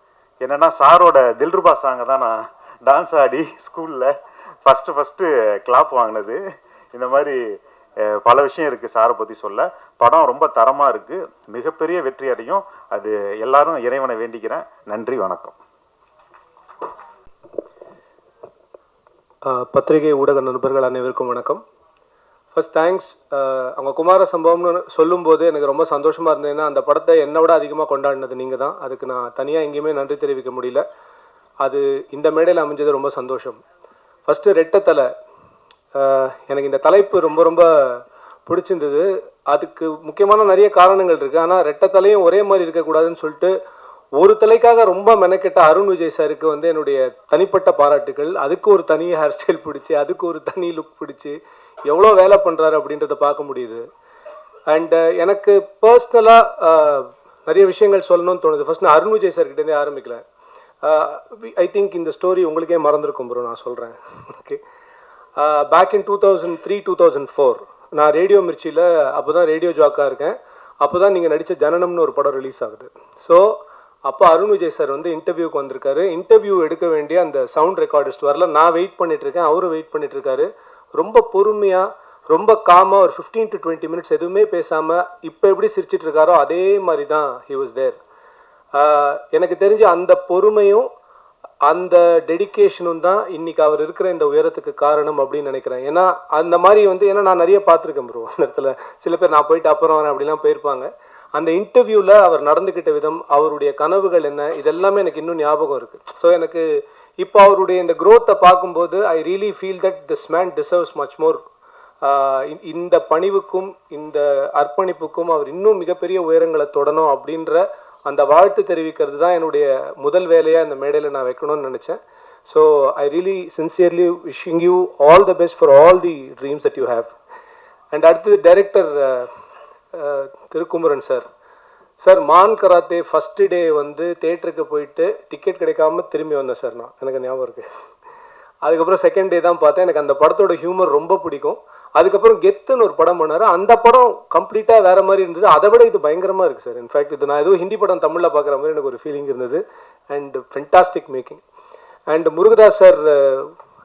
என்னென்னா சாரோட தில்ருபா சாங்கை தான் நான் டான்ஸ் ஆடி ஸ்கூலில் ஃபஸ்ட்டு கிளாப் வாங்கினது. இந்த மாதிரி பல விஷயம் இருக்குது சாரை பற்றி சொல்ல. படம் ரொம்ப தரமாக இருக்குது, மிகப்பெரிய வெற்றி அடையும். அது எல்லாரும் இறைவனை வேண்டிக்கிறேன். நன்றி, வணக்கம். பத்திரிகை ஊடக நண்பர்கள் அனைவருக்கும் வணக்கம். First thanks. அவங்க குமார சம்பவம்னு சொல்லும்போது எனக்கு ரொம்ப சந்தோஷமாக இருந்தது. ஏன்னா அந்த படத்தை என்னை விட அதிகமாக கொண்டாடினது நீங்கள் தான். அதுக்கு நான் தனியாக எங்கேயுமே நன்றி தெரிவிக்க முடியல. அது இந்த மேடையில் அமைஞ்சது ரொம்ப சந்தோஷம். ஃபஸ்ட்டு ரெட்டத்தலை, எனக்கு இந்த தலைப்பு ரொம்ப ரொம்ப பிடிச்சிருந்தது. அதுக்கு முக்கியமான நிறைய காரணங்கள் இருக்குது. ஆனால் ரெட்டத்தலையும் ஒரே மாதிரி இருக்கக்கூடாதுன்னு சொல்லிட்டு ஒரு தலைக்காக ரொம்ப மெனக்கெட்ட அருண் விஜய் சாருக்கு வந்து என்னுடைய தனிப்பட்ட பாராட்டுகள். அதுக்கு ஒரு தனி ஹேர் ஸ்டைல் பிடிச்சி, அதுக்கு ஒரு தனி லுக் பிடிச்சி எவ்வளோ வேலை பண்ணுறாரு அப்படின்றத பார்க்க முடியுது. அண்டு எனக்கு பர்சனலாக நிறைய விஷயங்கள் சொல்லணும்னு தோணுது. ஃபர்ஸ்ட் நான் அருண் விஜய் சார்கிட்டேருந்தே ஆரம்பிக்கிறேன். ஐ திங்க் இந்த ஸ்டோரி உங்களுக்கே மறந்துருக்கும் ப்ரோ, நான் சொல்கிறேன். ஓகே, பேக் இன் 2003-2004 நான் ரேடியோ மிர்ச்சியில் அப்போ தான் ரேடியோ ஜாக்காக இருக்கேன். அப்போ தான் நீங்கள் நடித்த ஜனனம்னு ஒரு படம் ரிலீஸ் ஆகுது. ஸோ அப்போ அருண் விஜய் சார் வந்து இன்டர்வியூக்கு வந்திருக்காரு. இன்டர்வியூ எடுக்க வேண்டிய அந்த சவுண்ட் ரெக்கார்டிஸ்ட் வரல. நான் வெயிட் பண்ணிட்டுருக்கேன், அவரும் வெயிட் பண்ணிட்டுருக்காரு. ரொம்ப பொறுமையாக, ரொம்ப காமாக ஒரு 15 to 20 minutes எதுவுமே பேசாமல் இப்போ எப்படி சிரிச்சிட்டு இருக்காரோ அதே மாதிரி தான் ஹி வாஸ் தேர். எனக்கு தெரிஞ்ச அந்த பொறுமையும் அந்த டெடிக்கேஷனும் தான் இன்னைக்கு அவர் இருக்கிற இந்த உயரத்துக்கு காரணம் அப்படின்னு நினைக்கிறேன். ஏன்னா அந்த மாதிரி வந்து, ஏன்னா நான் நிறைய பார்த்துருக்கேன் ப்ரோ அந்த இடத்துல. சில பேர் நான் போயிட்டு அப்புறம் வரேன் அப்படிலாம் போயிருப்பாங்க. அந்த இன்டர்வியூவில் அவர் நடந்துக்கிட்ட விதம், அவருடைய கனவுகள் என்ன, இதெல்லாமே எனக்கு இன்னும் ஞாபகம் இருக்குது. ஸோ எனக்கு இப்போ அவருடைய இந்த க்ரோத்தை பார்க்கும்போது I really feel that this man deserves much more. இந்த பணிவுக்கும் இந்த அர்ப்பணிப்புக்கும் அவர் இன்னும் மிகப்பெரிய உயரங்களை தொடணும் அப்படின்ற அந்த வாழ்த்து தெரிவிக்கிறது தான் என்னுடைய முதல் வேலையாக இந்த மேடையில் நான் வைக்கணும்னு நினச்சேன். So I really sincerely wishing you all the best for all the dreams that you have. And அடுத்தது டைரக்டர் திருக்குமரன் சார். சார், மான் கராத்தே ஃபஸ்ட்டு டே வந்து தேட்டருக்கு போயிட்டு டிக்கெட் கிடைக்காம திரும்பி வந்தேன் சார். எனக்கு ஞாபகம் இருக்குது. அதுக்கப்புறம் செகண்ட் டே தான் பார்த்தேன். எனக்கு அந்த படத்தோட ஹியூமர் ரொம்ப பிடிக்கும். அதுக்கப்புறம் கெத்துன்னு ஒரு படம் பண்ணார். அந்த படம் கம்ப்ளீட்டாக வேறு மாதிரி இருந்தது. அதை விட இது பயங்கரமாக இருக்குது சார். இன்ஃபேக்ட் இது நான் ஏதோ ஹிந்தி படம் தமிழில் பார்க்குற மாதிரி எனக்கு ஒரு ஃபீலிங் இருந்தது. And fantastic making. And Murugadoss sir,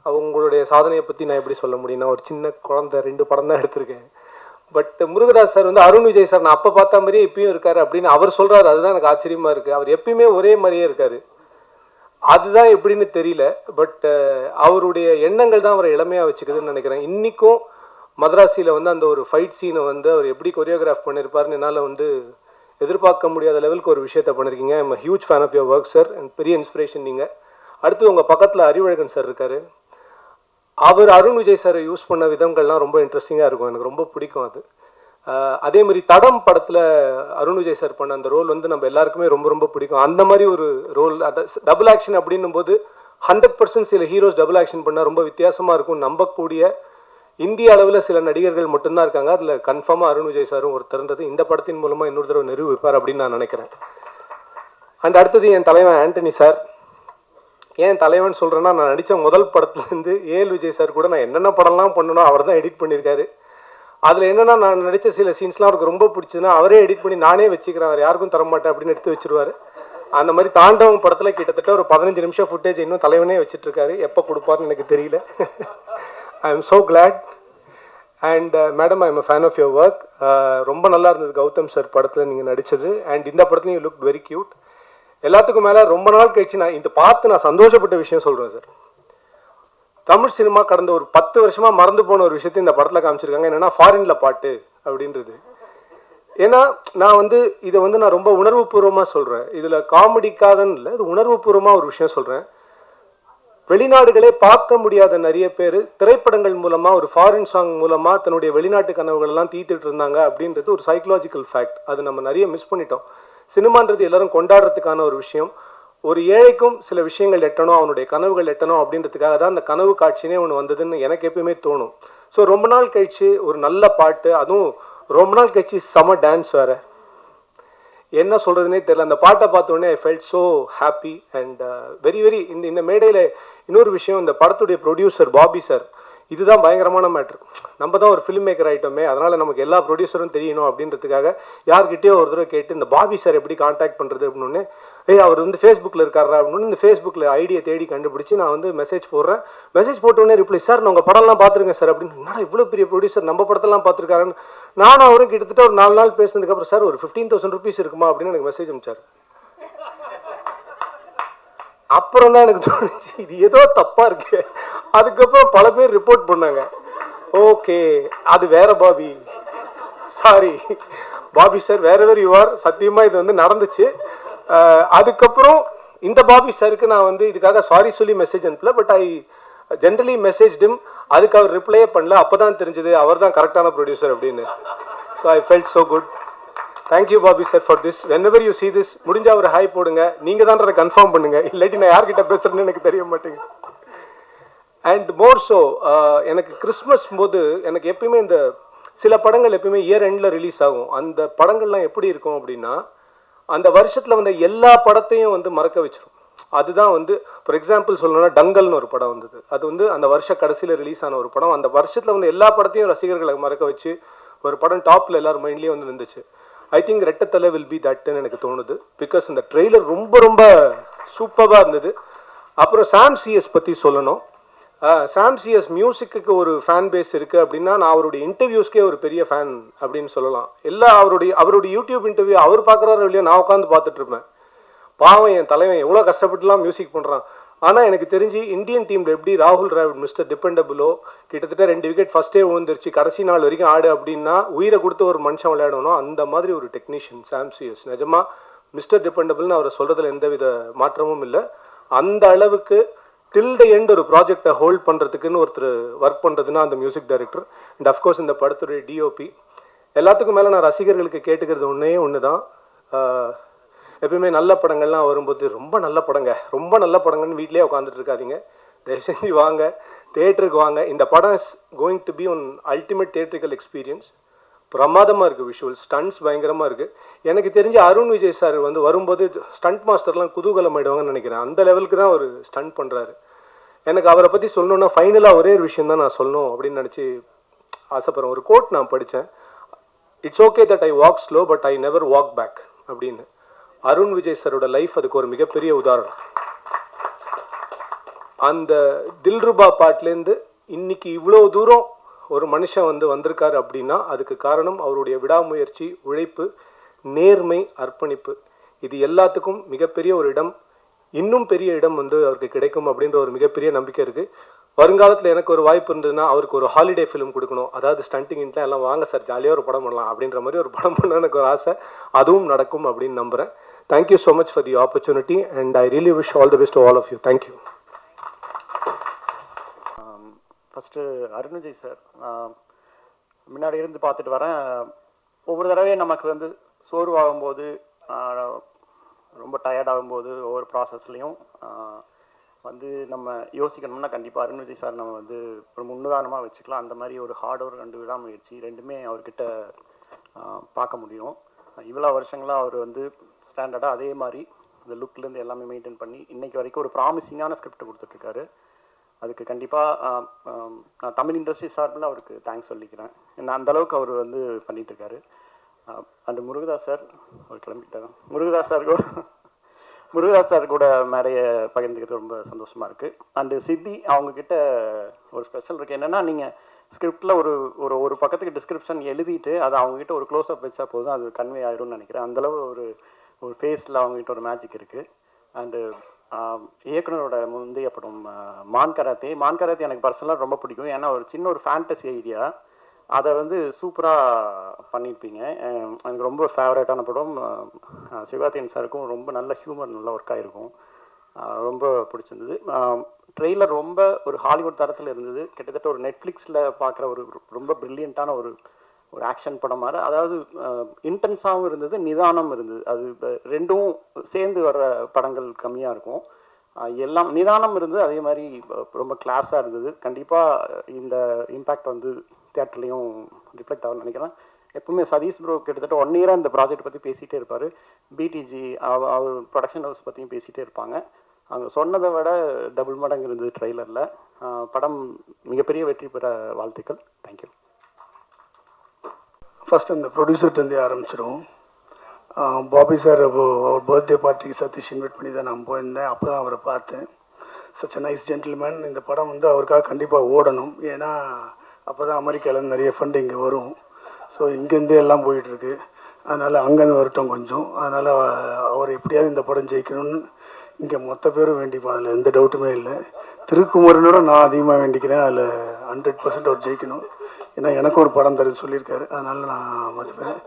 அவங்களுடைய சாதனையை பற்றி நான் எப்படி சொல்ல முடியும்னா, ஒரு சின்ன குழந்தை 2 படம் தான் எடுத்திருக்கேன். பட் முருகதாஸ் சார் வந்து அருண் விஜய் சார் நான் அப்போ பார்த்த மாதிரியே இப்பயும் இருக்காரு அப்படின்னு அவர் சொல்கிறாரு. அதுதான் எனக்கு ஆச்சரியமாக இருக்குது. அவர் எப்பயுமே ஒரே மாதிரியே இருக்கார். அதுதான் எப்படின்னு தெரியல. பட் அவருடைய எண்ணங்கள் தான் அவரை இளமையாக வச்சுக்குதுன்னு நினைக்கிறேன். இன்றைக்கும் மதராசியில் வந்து அந்த ஒரு ஃபைட் சீனை வந்து அவர் எப்படி கொரியோகிராஃப் பண்ணியிருப்பாருன்னு என்னால் வந்து எதிர்பார்க்க முடியாத லெவலுக்கு ஒரு விஷயத்தை பண்ணியிருக்கீங்க. I'm a huge fan of your work sir. And பெரிய இன்ஸ்பிரேஷன் நீங்கள். அடுத்து உங்கள் பக்கத்தில் அறிவழகன் சார் இருக்கார். அவர் அருண் விஜய் சாரை யூஸ் பண்ண விதங்கள்லாம் ரொம்ப இன்ட்ரெஸ்டிங்காக இருக்கும். எனக்கு ரொம்ப பிடிக்கும் அது. அதே மாதிரி தடம் படத்தில் அருண் விஜய் சார் பண்ண அந்த ரோல் வந்து நம்ம எல்லாருக்குமே ரொம்ப ரொம்ப பிடிக்கும். அந்த மாதிரி ஒரு ரோல், அதை டபுள் ஆக்ஷன் அப்படின்னும் போது 100% சில ஹீரோஸ் டபுள் ஆக்ஷன் பண்ணால் ரொம்ப வித்தியாசமாக இருக்கும். நம்பக்கூடிய இந்திய அளவில் சில நடிகர்கள் மட்டும்தான் இருக்காங்க. அதில் கன்ஃபார்மாக அருண் விஜய் சாரும் ஒருத்தர்ன்றது இந்த படத்தின் மூலமாக இன்னொரு தடவை நிரூபிப்பார் அப்படின்னு நான் நினைக்கிறேன். அண்ட் அடுத்தது என் தலைவன் ஆண்டனி சார். ஏன் தலைவன் சொல்கிறேன்னா, நான் நடித்த முதல் படத்துலேருந்து ஏஎல் விஜய் சார் கூட நான் என்னென்ன படம்லாம் பண்ணணும் அவர் தான் எடிட் பண்ணியிருக்காரு. அதில் என்னென்னா, நான் நடித்த சில சீன்ஸ்லாம் அவருக்கு ரொம்ப பிடிச்சதுன்னா அவரே எடிட் பண்ணி நானே வச்சுக்கிறேன், அவர் யாருக்கும் தரமாட்டேன் அப்படின்னு எடுத்து வச்சுருவார். அந்த மாதிரி தாண்டவம் படத்தில் கிட்டத்தட்ட ஒரு 15 நிமிஷம் ஃபுட்டேஜ் இன்னும் தலைவனே வச்சுட்ருக்காரு. எப்போ கொடுப்பாருன்னு எனக்கு தெரியல. I am so glad. And madam, I am a fan of your work. ரொம்ப நல்லா இருந்தது கௌதம் சார் படத்தில் நீங்கள் நடித்தது. அண்ட் இந்த படத்துலையும் யூ லுக் வெரி க்யூட். எல்லாத்துக்கும் மேலே ரொம்ப நாள் கழிச்சு நான் இந்த பார்த்து நான் சந்தோஷப்பட்ட விஷயம் சொல்கிறேன் சார். தமிழ் சினிமா கடந்த ஒரு 10 வருஷமாக மறந்து போன ஒரு விஷயத்தை இந்த படத்தில் காமிச்சிருக்காங்க. என்னென்னா, ஃபாரினில் பாட்டு அப்படின்றது. ஏன்னா நான் வந்து இதை வந்து நான் ரொம்ப உணர்வுபூர்வமாக சொல்கிறேன். இதில் காமெடிக்காகன்னு இல்லை, இது உணர்வுபூர்வமாக ஒரு விஷயம் சொல்கிறேன். வெளிநாடுகளே பார்க்க முடியாத நிறைய பேர் திரைப்படங்கள் மூலமாக, ஒரு ஃபாரின் சாங் மூலமாக தன்னுடைய வெளிநாட்டு கனவுகள் எல்லாம் தீர்த்துட்டு இருந்தாங்க அப்படின்றது ஒரு சைக்கலாஜிக்கல் ஃபேக்ட். அது நம்ம நிறைய மிஸ் பண்ணிட்டோம். சினிமான்றது எல்லாரும் கொண்டாடுறதுக்கான ஒரு விஷயம். ஒரு ஏழைக்கும் சில விஷயங்கள் எட்டணும், அவனுடைய கனவுகள் எட்டணும் அப்படின்றதுக்காக தான் அந்த கனவு காட்சினே ஒன்று வந்ததுன்னு எனக்கு எப்பயுமே தோணும். ஸோ ரொம்ப நாள் கழிச்சு ஒரு நல்ல பாட்டு, அதுவும் ரொம்ப நாள் கழிச்சு செம டான்ஸ் வேறு, என்ன சொல்கிறதுனே தெரியல. அந்த பாட்டை பார்த்தோன்னே I felt so happy and very very. இந்த மேடையில் இன்னொரு விஷயம், இந்த படத்துடைய ப்ரொடியூசர் பாபி சார் இதுதான் பயங்கரமான மேட்ரு. நம்ம தான் ஒரு ஃபிலிம் மேக்கர் ஆகிட்டோமே, அதனால் நமக்கு எல்லா ப்ரொடியூசரும் தெரியணும் அப்படின்றதுக்காக யார்கிட்டயோ ஒரு தடவை கேட்டு இந்த பாபி சார் எப்படி காண்டாக்ட் பண்ணுறது அப்படின்னு, அவர் வந்து ஃபேஸ்புக்கில் இருக்காரா அப்படின்னு இந்த ஃபேஸ்புக்கில் ஐடியை தேடி கண்டுபிடிச்சி நான் வந்து மெசேஜ் போடுறேன். மெசேஜ் போட்டோடனே ரிப்ளை, சார் நான் உங்கள் படம்லாம் பார்த்துருக்கேன் சார் அப்படின்னு. என்னடா இவ்வளோ பெரிய ப்ரொடியூசர் நம்ம படத்தெல்லாம் பார்த்துருக்காருன்னு நானும் அவரும் கிட்டத்தட்ட ஒரு 4 நாள் பேசினதுக்கப்புறம், சார் ஒரு 15,000 rupees இருக்குமா அப்படின்னு எனக்கு மெசேஜ் அனுப்பிச்சார். அப்புறம் தான் எனக்கு தோணுச்சு இது ஏதோ தப்பா இருக்கு. அதுக்கப்புறம் பல பேர் ரிப்போர்ட் பண்ணாங்க, ஓகே அது வேற பாபி, சாரி பாபி சார் வேற வேறு யூஆர், சத்தியமா இது வந்து நடந்துச்சு. அதுக்கப்புறம் இந்த பாபி சாருக்கு நான் வந்து இதுக்காக சாரி சொல்லி மெசேஜ் அனுப்பல, but I generally message them. அதுக்கு அவர் ரிப்ளையே பண்ணல. அப்பதான் தெரிஞ்சது அவர் தான் கரெக்டான ப்ரொடியூசர் அப்படின்னு. So I felt so good. Thank you Bobby sir for this. Whenever you see this, முடிஞ்சா ஒரு ஹாய் போடுங்க. நீங்கள் தான்றதை கன்ஃபார்ம் பண்ணுங்க, இல்லாட்டி நான் யார்கிட்ட பேசுறேன்னு எனக்கு தெரிய மாட்டேங்குது. அண்ட் மோர் ஸோ எனக்கு கிறிஸ்மஸ் போது எனக்கு எப்பயுமே இந்த சில படங்கள் எப்பயுமே இயர் எண்டில் ரிலீஸ் ஆகும். அந்த படங்கள்லாம் எப்படி இருக்கும் அப்படின்னா, அந்த வருஷத்தில் வந்த எல்லா படத்தையும் வந்து மறக்க வச்சிரும். அதுதான் வந்து ஃபார் எக்ஸாம்பிள் சொல்லணும்னா டங்கல்னு ஒரு படம் வந்தது. அது வந்து அந்த வருஷ கடைசியில் ரிலீஸ் ஆன ஒரு படம். அந்த வருஷத்தில் வந்து எல்லா படத்தையும் ரசிகர்களை மறக்க வச்சு ஒரு படம் டாப்பில் எல்லாரும் மைண்ட்லேயே வந்து நின்றுச்சு. ஐ திங்க் ரெட்டத்தலை வில் பி தட்னு எனக்கு தோணுது. பிகாஸ் இந்த ட்ரெய்லர் ரொம்ப ரொம்ப சூப்பராக இருந்தது. அப்புறம் சாம் சிஎஸ் பற்றி சொல்லணும். சாம் சிஎஸ் மியூசிக்கு ஒரு ஃபேன் பேஸ் இருக்குது அப்படின்னா, நான் அவருடைய இன்டர்வியூஸ்க்கே ஒரு பெரிய ஃபேன் அப்படின்னு சொல்லலாம். எல்லா அவருடைய யூடியூப் இன்டர்வியூ அவர் பார்க்குறாரு இல்லையா, நான் உட்காந்து பார்த்துட்டு இருப்பேன். பாவம் என் தலைவன் எவ்வளோ கஷ்டப்பட்டுலாம் மியூசிக் பண்ணுறான். ஆனால் எனக்கு தெரிஞ்சு இந்தியன் டீமில் எப்படி ராகுல் டிராவிட் மிஸ்டர் டிபெண்டபிளோ கிட்டத்தட்ட 2 விக்கெட் ஃபஸ்ட்டே விழுந்துருச்சு, கடைசி நாள் வரைக்கும் ஆடு அப்படின்னா உயிரை கொடுத்து ஒரு மனுஷன் விளையாடணும், அந்த மாதிரி ஒரு டெக்னீஷியன் சாம் சிஎஸ். நிஜமா மிஸ்டர் டிபெண்டபிள்னு அவரை சொல்கிறதுல எந்தவித மாற்றமும் இல்லை. அந்த அளவுக்கு டில் த எண்ட் ஒரு ப்ராஜெக்டை ஹோல்ட் பண்ணுறதுக்குன்னு ஒருத்தர் ஒர்க் பண்ணுறதுன்னா அந்த மியூசிக் டைரக்டர். அண்ட் அஃப்கோர்ஸ் இந்த படத்துடைய டிஓபி. எல்லாத்துக்கும் மேலே நான் ரசிகர்களுக்கு கேட்டுக்கிறது ஒன்று தான், எப்பயுமே நல்ல படங்கள்லாம் வரும்போது ரொம்ப நல்ல படங்கன்னு வீட்லேயே உட்காந்துட்டு இருக்காதீங்க. தயவு செஞ்சு வாங்க, தேட்டருக்கு வாங்க. இந்த படம் is going to be one ultimate theatrical experience. பிரமாதமாக இருக்குது, விஷுவல் ஸ்டண்ட்ஸ் பயங்கரமாக இருக்குது. எனக்கு தெரிஞ்ச அருண் விஜய் சார் வந்து வரும்போது ஸ்டண்ட் மாஸ்டர்லாம் குதூகலம் ஆயிடுவாங்கன்னு நினைக்கிறேன். அந்த லெவலுக்கு தான் அவர் ஸ்டண்ட் பண்ணுறாரு. எனக்கு அவரை பற்றி சொல்லணுன்னா ஃபைனலாக ஒரே ஒரு விஷயம் தான் நான் சொல்லணும் அப்படின்னு நினச்சி ஆசைப்படுறேன். ஒரு கோட் நான் படித்தேன், it's okay that I walk slow but I never walk back அப்படின்னு. அருண் விஜய் சாரோட லைஃப் அதுக்கு ஒரு மிகப்பெரிய உதாரணம். அந்த தில்ருபா பாட்டிலேருந்து இன்னைக்கு இவ்வளோ தூரம் ஒரு மனுஷன் வந்து வந்திருக்காரு அப்படின்னா அதுக்கு காரணம் அவருடைய விடாமுயற்சி, உழைப்பு, நேர்மை, அர்ப்பணிப்பு. இது எல்லாத்துக்கும் மிகப்பெரிய ஒரு இடம், இன்னும் பெரிய இடம் வந்து அவருக்கு கிடைக்கும் அப்படின்ற ஒரு மிகப்பெரிய நம்பிக்கை இருக்குது. வருங்காலத்தில் எனக்கு ஒரு வாய்ப்பு இருந்ததுன்னா அவருக்கு ஒரு ஹாலிடே ஃபிலிம் கொடுக்கணும். அதாவது ஸ்டண்டிங்லாம் எல்லாம் வாங்க சார் ஜாலியாக ஒரு படம் பண்ணலாம் அப்படின்ற மாதிரி ஒரு படம் பண்ண எனக்கு ஒரு ஆசை. அதுவும் நடக்கும் அப்படின்னு நம்புகிறேன். Thank you so much for the opportunity and I really wish all the best to all of you. Thank you. First Arun Vijay sir முன்னாடி இருந்து பார்த்துட்டு வரேன். ஒவ்வொரு தடவையும் நமக்கு வந்து சோர்வாகும்போது, ரொம்ப டயர்ட் ஆகும்போது, ஒவ்வொரு ப்ராசஸ்லையும் வந்து நம்ம யோசிக்கணும்னா கண்டிப்பாக அருண் விஜய் சார் நம்ம வந்து ஒரு முன்னுதாரணமாக வச்சுக்கலாம். அந்த மாதிரி ஒரு ஹார்ட் ஒர்க், 2 விடாமுயற்சி ரெண்டுமே அவர்கிட்ட பார்க்க முடியும். இவ்வளோ வருஷங்களாக அவர் வந்து ஸ்டாண்டர்டாக அதே மாதிரி இந்த லுக்லேருந்து எல்லாமே மெயின்டைன் பண்ணி இன்றைக்கி வரைக்கும் ஒரு ப்ராமிசிங்கான ஸ்கிரிப்ட் கொடுத்துட்ருக்காரு. அதுக்கு கண்டிப்பாக நான் தமிழ் இண்டஸ்ட்ரி சார்பில் அவருக்கு தேங்க்ஸ் சொல்லிக்கிறேன். ஏன்னா அந்தளவுக்கு அவர் வந்து பண்ணிகிட்ருக்காரு. அண்டு முருகதாஸ் சார் அவர் கிளம்பிட்டாங்க. முருகதாஸ் சார் கூட மேடையை பகிர்ந்துக்கிறது ரொம்ப சந்தோஷமாக இருக்குது. அண்டு சித்தி அவங்கக்கிட்ட ஒரு ஸ்பெஷல் இருக்குது. என்னென்னா, நீங்கள் ஸ்கிரிப்டில் ஒரு பக்கத்துக்கு டிஸ்கிரிப்ஷன் எழுதிட்டு அதை அவங்ககிட்ட ஒரு க்ளோஸ்அப் வச்சா போதும், அது கன்வே ஆயிரும்னு நினைக்கிறேன். அந்தளவு ஒரு ஃபேஸில் அவங்ககிட்ட ஒரு மேஜிக் இருக்குது. அண்டு இயக்குனரோட முந்தைய படம் மான் கராத்தே எனக்கு பர்சனலாக ரொம்ப பிடிக்கும். ஏன்னா ஒரு சின்ன ஒரு ஃபேண்டசி ஐடியா, அதை வந்து சூப்பராக பண்ணியிருப்பீங்க. எனக்கு ரொம்ப ஃபேவரட்டான படம். சிவாத்தியன் சாருக்கும் ரொம்ப நல்ல ஹியூமர், நல்லா ஒர்க் ஆகிருக்கும். ரொம்ப பிடிச்சிருந்தது. ட்ரெய்லர் ரொம்ப ஒரு ஹாலிவுட் தரத்தில் இருந்தது. கிட்டத்தட்ட ஒரு நெட்ஃப்ளிக்ஸில் பார்க்குற ஒரு ரொம்ப ப்ரில்லியண்ட்டான ஒரு ஆக்ஷன் படம் மாதிரி. அதாவது இன்டென்ஸாகவும் இருந்தது, நிதானம் இருந்தது. அது ரெண்டும் சேர்ந்து வர்ற படங்கள் கம்மியாக இருக்கும். எல்லாம் நிதானம் இருந்தது, அதே மாதிரி ரொம்ப கிளாஸாக இருந்தது. கண்டிப்பாக இந்த இம்பேக்ட் வந்து தியேட்டர்லேயும் ரிஃப்ளெக்ட் ஆகும்னு நினைக்கிறேன். எப்பவுமே சதீஷ் ப்ரோ கிட்டத்தட்ட 1 இயராக இந்த ப்ராஜெக்ட் பற்றி பேசிகிட்டே இருப்பார். பிடிஜி அவர் ப்ரொடக்ஷன் ஹவுஸ் பற்றியும் பேசிகிட்டே இருப்பாங்க. அவங்க சொன்னதை விட டபுள் மடங்கு இருந்தது ட்ரெய்லரில். படம் மிகப்பெரிய வெற்றி பெற வாழ்த்துக்கள். தேங்க்யூ. ஃபஸ்ட் அந்த ப்ரொடியூசர்லேருந்தே ஆரம்பிச்சிடுவோம். பாபி சார் அவர் பர்த்டே பார்ட்டிக்கு சதீஷ் இன்வைட் பண்ணி தான் நான் போயிருந்தேன். அப்போ தான் அவரை பார்த்தேன். Such a nice gentleman. இந்த படம் வந்து அவருக்காக கண்டிப்பாக ஓடணும். ஏன்னா அப்போ தான் அமெரிக்காவிலேருந்து நிறைய ஃபண்டு இங்கே வரும். ஸோ இங்கேருந்தே எல்லாம் போயிட்டுருக்கு. அதனால் அங்கேருந்து வரட்டும் கொஞ்சம். அதனால் அவர் எப்படியாவது இந்த படம் ஜெயிக்கணும்னு இங்கே மொத்த பேரும் வேண்டிப்போம். அதில் எந்த டவுட்டுமே இல்லை. திருக்குமரனோட நான் அதிகமாக வேண்டிக்கிறேன். அதில் 100% அவர் ஜெயிக்கணும். ஏன்னா எனக்கு ஒரு படம் தருது சொல்லியிருக்காரு. அதனால் நான் மதிப்பேன்.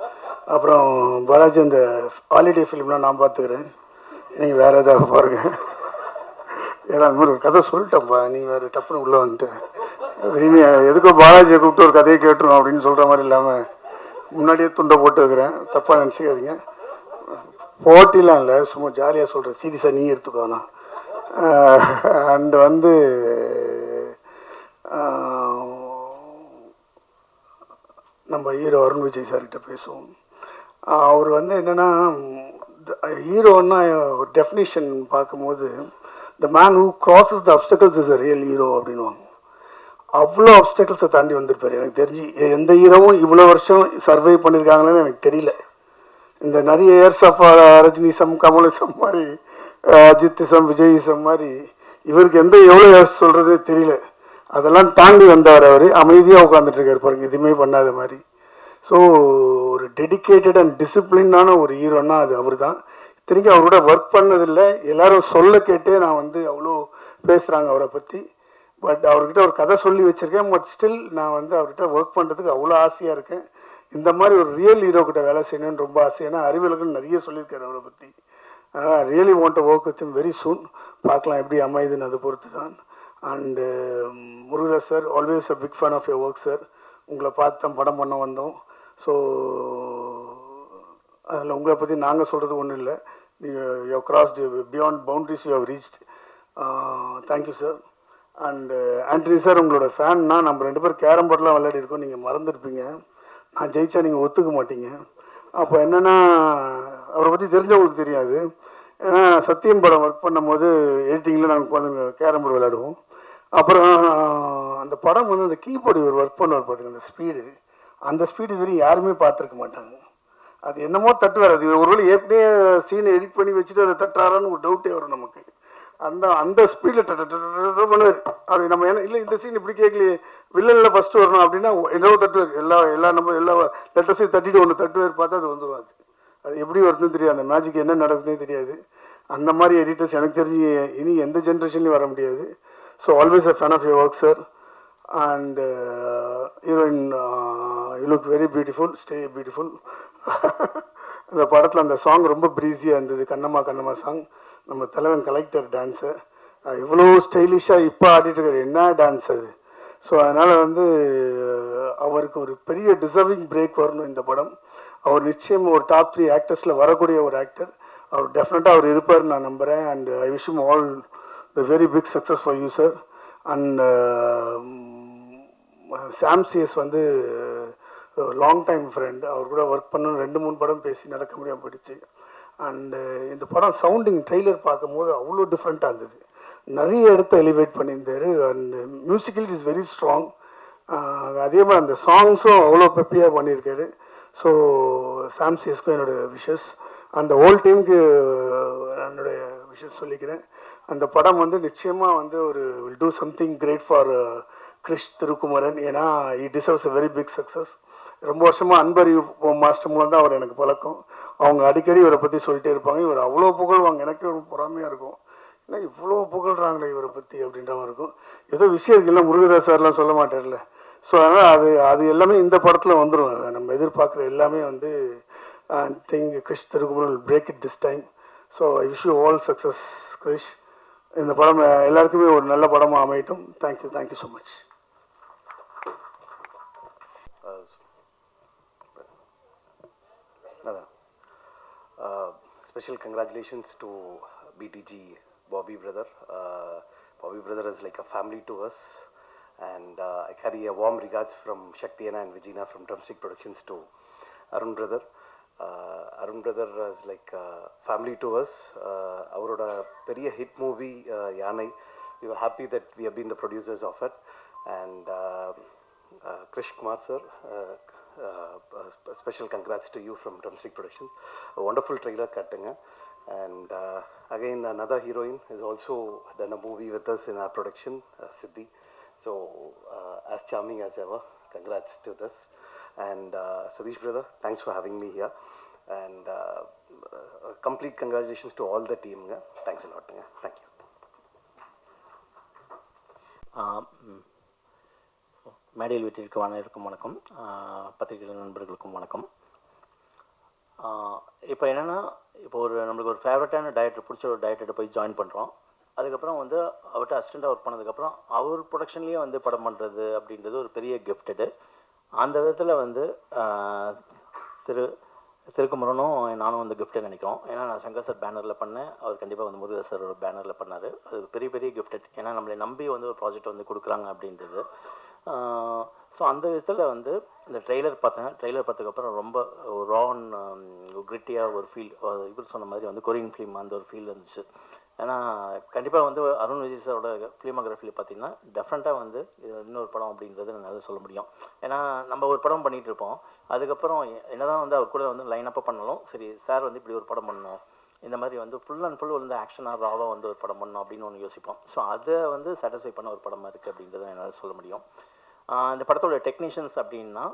அப்புறம் பாலாஜி அந்த ஹாலிடே ஃபிலிம்லாம் நான் பார்த்துக்கிறேன். நீங்கள் வேறு ஏதாவது பாருங்கள். ஏன்னா அந்த மாதிரி ஒரு கதை சொல்லிட்டேன்ப்பா, நீ வேறு டப்புன்னு உள்ளே வந்துட்டேன். திடீர்னு எதுக்கோ பாலாஜியை கூப்பிட்டு ஒரு கதையை கேட்டுரும் அப்படின்னு சொல்கிற மாதிரி இல்லாமல் முன்னாடியே துண்டை போட்டு வைக்கிறேன். தப்பாக நினச்சிக்காதீங்க. போட்டிலாம் இல்லை, சும்மா ஜாலியாக சொல்கிறேன். சீரியஸாக நீ எடுத்துக்கோண்ணா. அண்டு வந்து நம்ம ஹீரோ அருண் விஜய் சார்கிட்ட பேசுவோம். அவர் வந்து என்னென்னா, ஹீரோன்னா ஒரு டெஃபினிஷன் பார்க்கும்போது the man who crosses the obstacles is a real hero அப்படின்வாங்க. அவ்வளோ அப்டக்கிள்ஸை தாண்டி வந்திருப்பார். எனக்கு தெரிஞ்சு எந்த ஹீரோவும் இவ்வளோ வருஷம் சர்வை பண்ணியிருக்காங்களேன்னு எனக்கு தெரியல. இந்த நிறைய இயர்ஸ் ஆஃப் ரஜினிசம், கமலிசம் மாதிரி, அஜித்திசம், விஜயிசம் மாதிரி இவருக்கு எவ்வளோ இயர்ஸ் சொல்கிறதே தெரியல. அதெல்லாம் தாண்டி வந்தவர். அவர் அமைதியாக உட்காந்துட்டு இருக்கார் பாருங்க, எதுவுமே பண்ணாத மாதிரி. ஸோ ஒரு டெடிக்கேட்டட் அண்ட் டிசிப்ளினான ஒரு ஹீரோன்னா அது அவர் தான். இத்தனைக்கும் அவரோட ஒர்க் பண்ணதில்லை. எல்லாரும் சொல்ல கேட்டே நான் வந்து அவ்வளோ பேசுகிறாங்க அவரை பற்றி. பட் அவர்கிட்ட ஒரு கதை சொல்லி வச்சுருக்கேன். பட் ஸ்டில் நான் வந்து அவர்கிட்ட ஒர்க் பண்ணுறதுக்கு அவ்வளோ ஆசையாக இருக்கேன். இந்த மாதிரி ஒரு ரியல் ஹீரோ கிட்ட வேலை செய்யணும்னு ரொம்ப ஆசை. ஏன்னா அறிவியலுக்குன்னு நிறைய சொல்லியிருக்காரு அவரை பற்றி. அதனால் I really want to work with him very soon. பார்க்கலாம் எப்படி அமையுதுன்னு அதை பொறுத்து தான். And Murugadoss sir, always a big fan of your work sir. உங்களை பார்த்து தான் படம் பண்ண வந்தோம். ஸோ அதில் உங்களை பற்றி நாங்கள் சொல்கிறது ஒன்றும் இல்லை. நீங்கள் you crossed beyond boundaries, you have reached. Thank you sir. And Antony sir, உங்களோட ஃபேன்னா நம்ம 2 பேர் கேரம் போர்டெலாம் விளையாடி இருக்கோம். நீங்கள் மறந்துருப்பீங்க. நான் ஜெயிச்சா நீங்கள் ஒத்துக்க மாட்டீங்க. அப்போ என்னென்னா, அவரை பற்றி தெரிஞ்சவங்களுக்கு தெரியாது. ஏன்னா சத்தியம் படம் ஒர்க் பண்ணும்போது எடிட்டிங்கில் நாங்கள் உட்காந்து கேரம் போர்டு விளையாடுவோம். அப்புறம் அந்த படம் வந்து அந்த கீபோர்டு இவர் ஒர்க் பண்ணுவார் பார்த்துங்க, அந்த ஸ்பீடு இதுவரையும் யாருமே பார்த்துருக்க மாட்டாங்க. அது என்னமோ தட்டுவார். அது ஒருவேளை ஏற்கனவே சீனை எடிட் பண்ணி வச்சுட்டு அதை தட்டுறாரான்னு ஒரு டவுட்டே வரும் நமக்கு. அந்த ஸ்பீடில் பண்ணுவார். அப்படி நம்ம என்ன இல்லை இந்த சீன் இப்படி கேட்கலையே, வில்லனில் ஃபஸ்ட்டு வரணும் அப்படின்னா என்னவோ தட்டுவார். எல்லா லெட்டர்ஸையும் தட்டிட்டு ஒன்று தட்டுவார். பார்த்தா அது வந்துடும். அது எப்படி வருதுன்னு தெரியாது. அந்த மேஜிக் என்ன நடக்குதுன்னே தெரியாது. அந்த மாதிரி எடிட்டர்ஸ் எனக்கு தெரிஞ்சு இனி எந்த ஜென்ரேஷன்லையும் வர முடியாது. So always a fan of your work sir. And heroine, you look very beautiful, stay beautiful. அந்த படத்தில் அந்த சாங் ரொம்ப ப்ரீஸியாக இருந்தது. கண்ணம்மா கண்ணம்மா சாங். நம்ம தலைவன் கலெக்டர் டான்ஸு இவ்வளோ ஸ்டைலிஷாக இப்போ ஆடிட்டுருக்காரு. என்ன டான்ஸ் அது! ஸோ அதனால் வந்து அவருக்கு ஒரு பெரிய டிசர்விங் பிரேக் வரணும் இந்த படம். அவர் நிச்சயம் ஒரு டாப் 3 ஆக்டர்ஸில் வரக்கூடிய ஒரு ஆக்டர். அவர் டெஃபினட்டாக அவர் இருப்பார்னு நான் நம்புகிறேன். And I wish him all the very big success for you sir. And Sam CS வந்து லாங் டைம் ஃப்ரெண்ட். அவர் கூட ஒர்க் பண்ணணும் 2-3 படம் பேசி நடக்க முடியாமல் போயிடுச்சு. அண்டு இந்த படம் சவுண்டிங் ட்ரெய்லர் பார்க்கும்போது அவ்வளோ டிஃப்ரெண்ட்டாக இருந்தது. நிறைய இடத்த எலிவேட் பண்ணியிருந்தார். And musical is very strong. அதே மாதிரி அந்த சாங்ஸும் அவ்வளோ பெப்பியாக பண்ணியிருக்காரு. ஸோ சாம் சிஎஸ்க்கும் என்னோடய விஷஸ். அந்த ஹோல் டீமுக்கு என்னுடைய விஷஸ் சொல்லிக்கிறேன். அந்த படம் வந்து நிச்சயமாக வந்து ஒரு will do something great for Kris Thirukumaran. ஏன்னா he deserves a very big success. ரொம்ப வருஷமாக அன்பரி மாஸ்டர் மூலம் தான் அவர் எனக்கு பழக்கம். அவங்க அடிக்கடி இவரை பற்றி சொல்லிட்டே இருப்பாங்க. இவர் அவ்வளோ புகழ்வாங்க. எனக்கு ஒரு பொறாமையாக இருக்கும். ஏன்னா இவ்வளோ புகழ்கிறாங்களே இவரை பற்றி அப்படின்ற மாதிரி இருக்கும். ஏதோ விஷயம் இருக்குல்ல, முருகதாஸ் சார்லாம் சொல்ல மாட்டார்ல. ஸோ அதனால் அது எல்லாமே இந்த படத்தில் வந்துடும். நம்ம எதிர்பார்க்குற எல்லாமே வந்து I think Kris Thirukumaran will break it this time. So I wish you all success Kris. இந்த படம் எல்லாருக்குமே ஒரு நல்ல படமாக அமையட்டும். Thank you so much. Special congratulations to BTG Bobby brother. Bobby brother is like a family to us, and I carry a warm regards from Shakti Anna and Vijina from Drumstick Productions to Arun brother. Arun brother is like family to us. அவரோட பெரிய hit movie யானை we were happy that we have been the producers of it. And Krish Kumar sir, special congrats to you from Drumstick Productions. A wonderful trailer cutting. And again, another heroine has also done a movie with us in our production, Siddhi. So as charming as ever, congrats to this. And Sadish brother, thanks for having me here. And complete congratulations to all the team. Thanks a lot. Thank you. மேடையில் வீட்டிற்கு அனைவருக்கும் வணக்கம், பத்திரிகை நண்பர்களுக்கும் வணக்கம். இப்போ என்னென்னா, இப்போ நம்மளுக்கு ஒரு ஃபேவரட்டான டைரக்டர், பிடிச்ச ஒரு டைரக்டர்கிட்ட போய் ஜாயின் பண்ணுறோம். அதுக்கப்புறம் வந்து அவர்கிட்ட அசிஸ்டண்ட்டாக ஒர்க் பண்ணதுக்கப்புறம் அவர் ப்ரொடக்ஷன்லேயே வந்து படம் பண்ணுறது அப்படின்றது ஒரு பெரிய கிஃப்டடு. அந்த விதத்தில் வந்து திருக்குமரனும் நானும் வந்து கிஃப்ட்டை நினைக்கிறோம். ஏன்னா நான் சங்கர் சார் பேனரில் பண்ணேன், அவர் கண்டிப்பாக வந்து முருகதாஸ் சார் ஒரு பேனரில் பண்ணார். அது பெரிய பெரிய கிஃப்டட். ஏன்னா நம்மளை நம்பி வந்து ஒரு ப்ராஜெக்ட் வந்து கொடுக்குறாங்க அப்படின்றது. ஸோ அந்த விதத்தில் வந்து இந்த ட்ரெய்லர் பார்த்தேன். ட்ரெய்லர் பார்த்ததுக்கப்புறம் ரொம்ப ரான் கிரிட்டியாக ஒரு ஃபீல், இவர் சொன்ன மாதிரி வந்து கொரியன் ஃபிலிம் அந்த ஒரு ஃபீல் இருந்துச்சு. ஏன்னா கண்டிப்பாக வந்து அருண் விஜய் சாரோட ஃபிலிமோகிராஃபியில் பார்த்திங்கன்னா டெஃப்ரெண்ட்டாக வந்து இது இன்னொரு படம் அப்படின்றது என்னால் சொல்ல முடியும். ஏன்னா நம்ம ஒரு படம் பண்ணிகிட்டு இருப்போம், அதுக்கப்புறம் என்ன தான் வந்து அவர் கூட வந்து லைனப்பாக பண்ணாலும் சரி, சார் வந்து இப்படி ஒரு படம் பண்ணணும், இந்த மாதிரி வந்து ஃபுல் அண்ட் ஃபுல் வந்து ஆக்ஷனாக ராவாக வந்து ஒரு படம் பண்ணணும் அப்படின்னு ஒன்று யோசிப்போம். ஸோ அதை வந்து சாட்டிஸ்ஃபை பண்ண ஒரு படமாக இருக்குது அப்படின்றத என்னால் சொல்ல முடியும். இந்த படத்தோட டெக்னீஷியன்ஸ் அப்படின்னா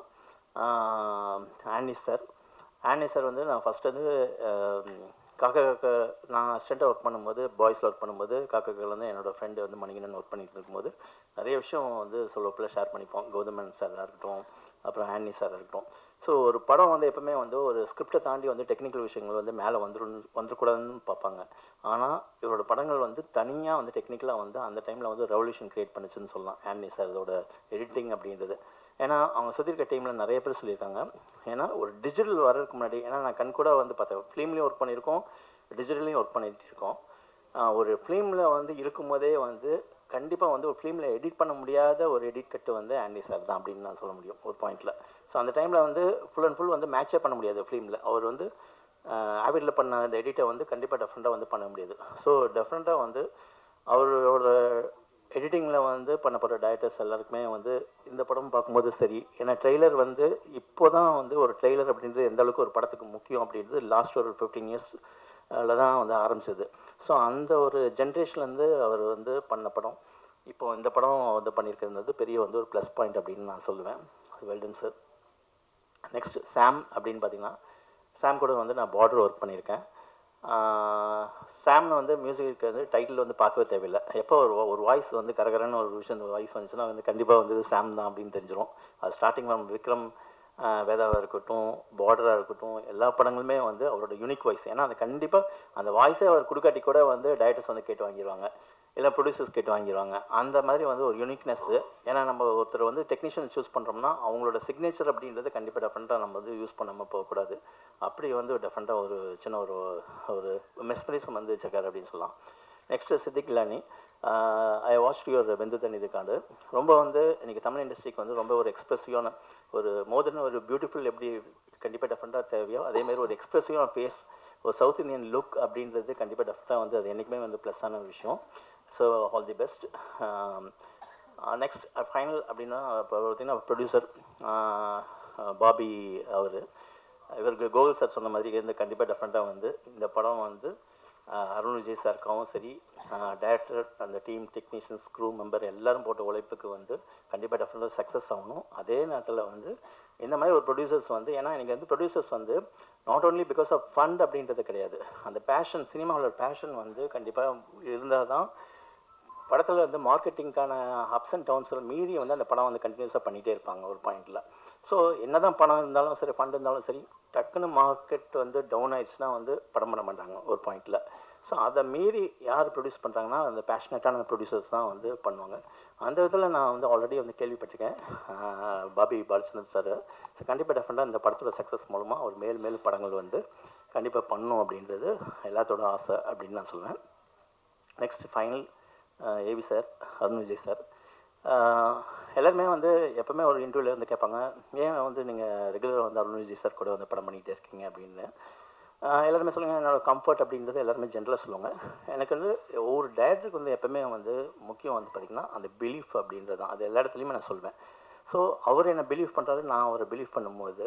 ஆனி சார் வந்து நான் ஃபஸ்ட்டு வந்து காக்கா நான் அசிஸ்டண்ட்டாக ஒர்க் பண்ணும்போது, பாய்ஸில் ஒர்க் பண்ணும்போது, காக்காக்கில் வந்து என்னோடய ஃப்ரெண்டு வந்து மணிகண்டன் ஒர்க் பண்ணிட்டு இருக்கும்போது நிறைய விஷயம் வந்து சொல்லப்பில் ஷேர் பண்ணிப்போம். கௌதமன் சாராக இருக்கட்டும், அப்புறம் ஆனி சாராக இருக்கட்டும். ஸோ ஒரு படம் வந்து எப்போவுமே வந்து ஒரு ஸ்கிரிப்டை தாண்டி வந்து டெக்னிக்கல் விஷயங்கள் வந்து மேலே வந்துடக்கூடாதுன்னு பார்ப்பாங்க. ஆனால் இவரோட படங்கள் வந்து தனியாக வந்து டெக்னிக்கலாக வந்து அந்த டைமில் வந்து ரெவல்யூஷன் க்ரியேட் பண்ணிச்சுன்னு சொல்லலாம் ஆனி சார் இதோட எடிட்டிங் அப்படின்றது. ஏன்னா அவங்க சுற்றிருக்க டீமில் நிறைய பேர் சொல்லியிருக்காங்க. ஏன்னா ஒரு டிஜிட்டல் வர்றதுக்கு முன்னாடி, ஏன்னா நான் கண்கூட வந்து பார்த்தேன், ஃபிலிம்லேயும் ஒர்க் பண்ணியிருக்கோம், டிஜிட்டல்லையும் ஒர்க் பண்ணிகிட்டு இருக்கோம். ஒரு ஃபிலிமில் வந்து இருக்கும்போதே வந்து கண்டிப்பாக வந்து ஒரு ஃபிலிமில் எடிட் பண்ண முடியாத ஒரு எடிட் கட்டு வந்து ஆண்டி சார் தான் அப்படின்னு நான் சொல்ல முடியும் ஒரு பாயிண்டில். ஸோ அந்த டைமில் வந்து ஃபுல் அண்ட் ஃபுல் வந்து மேட்சே பண்ண முடியாது ஃபிலிமில். அவர் வந்து ஆவிடில் பண்ண அந்த எடிட்டை வந்து கண்டிப்பாக டெஃப்ரெண்ட்டாக வந்து பண்ண முடியாது. ஸோ டெஃப்ரெண்ட்டாக வந்து அவரோட எடிட்டிங்கில் வந்து பண்ண போகிற டைரக்டர்ஸ் எல்லாருக்குமே வந்து இந்த படம் பார்க்கும்போது சரி, ஏன்னா ட்ரெய்லர் வந்து இப்போ தான் வந்து ஒரு ட்ரெய்லர் அப்படின்றது எந்த அளவுக்கு ஒரு படத்துக்கு முக்கியம் அப்படின்றது லாஸ்ட் ஒரு 15 இயர்ஸில் தான் வந்து ஆரம்பிச்சது. ஸோ அந்த ஒரு ஜென்ரேஷன்லேருந்து அவர் வந்து பண்ண படம் இப்போது இந்த படம் வந்து பண்ணியிருக்கிறது பெரிய வந்து ஒரு ப்ளஸ் பாயிண்ட் அப்படின்னு நான் சொல்லுவேன். Well done sir. நெக்ஸ்ட் சாம் அப்படின்னு பார்த்தீங்கன்னா, சாம் கூட வந்து நான் பார்டர் ஒர்க் பண்ணியிருக்கேன். சாம்னு வந்து மியூசிக்கு வந்து டைட்டில் வந்து பார்க்கவே தேவையில்லை. எப்போ ஒரு வாய்ஸ் வந்து கரகரன்னு ஒரு விஷயம் வாய்ஸ் வந்துச்சுன்னா வந்து கண்டிப்பாக வந்து சாம் தான் அப்படின்னு தெரிஞ்சிடும். அது ஸ்டார்டிங் ஃப்ரம் விக்ரம் வேதாவாக இருக்கட்டும், பார்டராக இருக்கட்டும், எல்லா படங்களுமே வந்து அவரோட யூனிக் வாய்ஸ். ஏன்னா அது கண்டிப்பாக அந்த வாய்ஸே அவர் கொடுக்காட்டி கூட வந்து டைரக்டர்ஸ் வந்து கேட்டு வாங்கிடுவாங்க, இல்லை ப்ரொடியூசர்ஸ் கேட்டு வாங்கிடுவாங்க. அந்த மாதிரி வந்து ஒரு யூனிக்னஸ்ஸு. ஏன்னா நம்ம ஒருத்தர் வந்து டெக்னீஷியன் சூஸ் பண்ணுறோம்னா அவங்களோட சிக்னேச்சர் அப்படின்றது கண்டிப்பாக டெஃப்ரெண்ட்டாக நம்ம வந்து யூஸ் பண்ணாமல் போகக்கூடாது. அப்படி வந்து டெஃப்ரெண்ட்டாக ஒரு சின்ன ஒரு மெஸ்மரிசம் வந்து வச்சிருக்காரு அப்படின்னு சொல்லலாம். Next Siddhi Idnani. I watch your Vendhu Thanni இதுக்காண்டு ரொம்ப வந்து இன்றைக்கி தமிழ் இண்டஸ்ட்ரிக்கு வந்து ரொம்ப ஒரு எக்ஸ்ப்ரெசிவான ஒரு மோதர்ன் ஒரு பியூட்டிஃபுல் எப்படி கண்டிப்பாக டெஃப்ரெண்ட்டாக தேவையோ அதேமாதிரி ஒரு எக்ஸ்ப்ரெசிவான ஃபேஸ், ஒரு சவுத் இந்தியன் லுக் அப்படின்றது கண்டிப்பாக டெஃப்ரெண்ட்டாக வந்து அது என்றைக்குமே வந்து ப்ளஸ்ஸான விஷயம். So all the best. Next final அப்படின்னா இப்போ பார்த்திங்கன்னா ப்ரொடியூசர் பாபி இவருக்கு கோகுல் சார் சொன்ன மாதிரி இருந்து கண்டிப்பாக டெஃப்ரெண்ட்டாக வந்து இந்த படம் வந்து அருண் விஜய் சாருக்காகவும் சரி, டைரக்டர், அந்த டீம், டெக்னீஷியன்ஸ், க்ரூ மெம்பர் எல்லோரும் போட்ட உழைப்புக்கு வந்து கண்டிப்பாக டெஃபினட்டாக சக்ஸஸ் ஆகணும். அதே நேரத்தில் வந்து இந்த மாதிரி ஒரு ப்ரொடியூசர்ஸ் வந்து, ஏன்னா எனக்கு வந்து ப்ரொடியூசர்ஸ் வந்து not only because of fund அப்படின்றது கிடையாது, அந்த பேஷன், சினிமாவோட பேஷன் வந்து கண்டிப்பாக இருந்தால் தான் படத்தில் வந்து மார்க்கெட்டிங்கான அப்ஸ் அண்ட் டவுன்ஸில் மீறி வந்து அந்த படம் வந்து கண்டினியூஸாக பண்ணிகிட்டே இருப்பாங்க ஒரு பாயிண்டில். ஸோ என்ன தான் பணம் இருந்தாலும் சரி, ஃபண்ட் இருந்தாலும் சரி, டக்குன்னு மார்க்கெட் வந்து டவுன் ஆயிடுச்சுன்னா வந்து படம் பண்ண மாட்டாங்க ஒரு பாயிண்டில். ஸோ அதை மீறி யார் ப்ரொடியூஸ் பண்ணுறாங்கன்னா அந்த பேஷனட்டான ப்ரொடியூசர்ஸ் தான் வந்து பண்ணுவாங்க. அந்த விதத்தில் நான் வந்து ஆல்ரெடி வந்து கேள்விப்பட்டிருக்கேன் பாபி பாலச்சந்திரன் சார். ஸோ கண்டிப்பாக டெஃபினட்டாக இந்த படத்தோட சக்ஸஸ் மூலமாக அவர் மேல் படங்கள் வந்து கண்டிப்பாக பண்ணணும் அப்படின்றது எல்லாத்தோட ஆசை அப்படின்னு நான் சொல்லுவேன். Next final AV sir, Arun Vijay sir. எல்லாருமே வந்து எப்போவுமே ஒரு இன்டர்வியூவில் வந்து கேட்பாங்க, ஏன் வந்து நீங்கள் ரெகுலராக வந்து அருண் விஜய் சார் கூட வந்து படம் பண்ணிகிட்டே இருக்கீங்க அப்படின்னு. எல்லாருமே சொல்லுங்கள் என்னோடய கம்ஃபர்ட் அப்படின்றது எல்லாருமே ஜென்ரலாக சொல்லுவாங்க. எனக்கு வந்து ஒவ்வொரு டேரக்டருக்கு வந்து எப்போவுமே வந்து முக்கியம் வந்து பார்த்திங்கன்னா அந்த பிலீஃப் அப்படின்றது தான். அது எல்லா இடத்துலையுமே நான் சொல்வேன். ஸோ அவர் என்னை பிலீவ் பண்ணுறாரு, நான் அவரை பிலீவ் பண்ணும்போது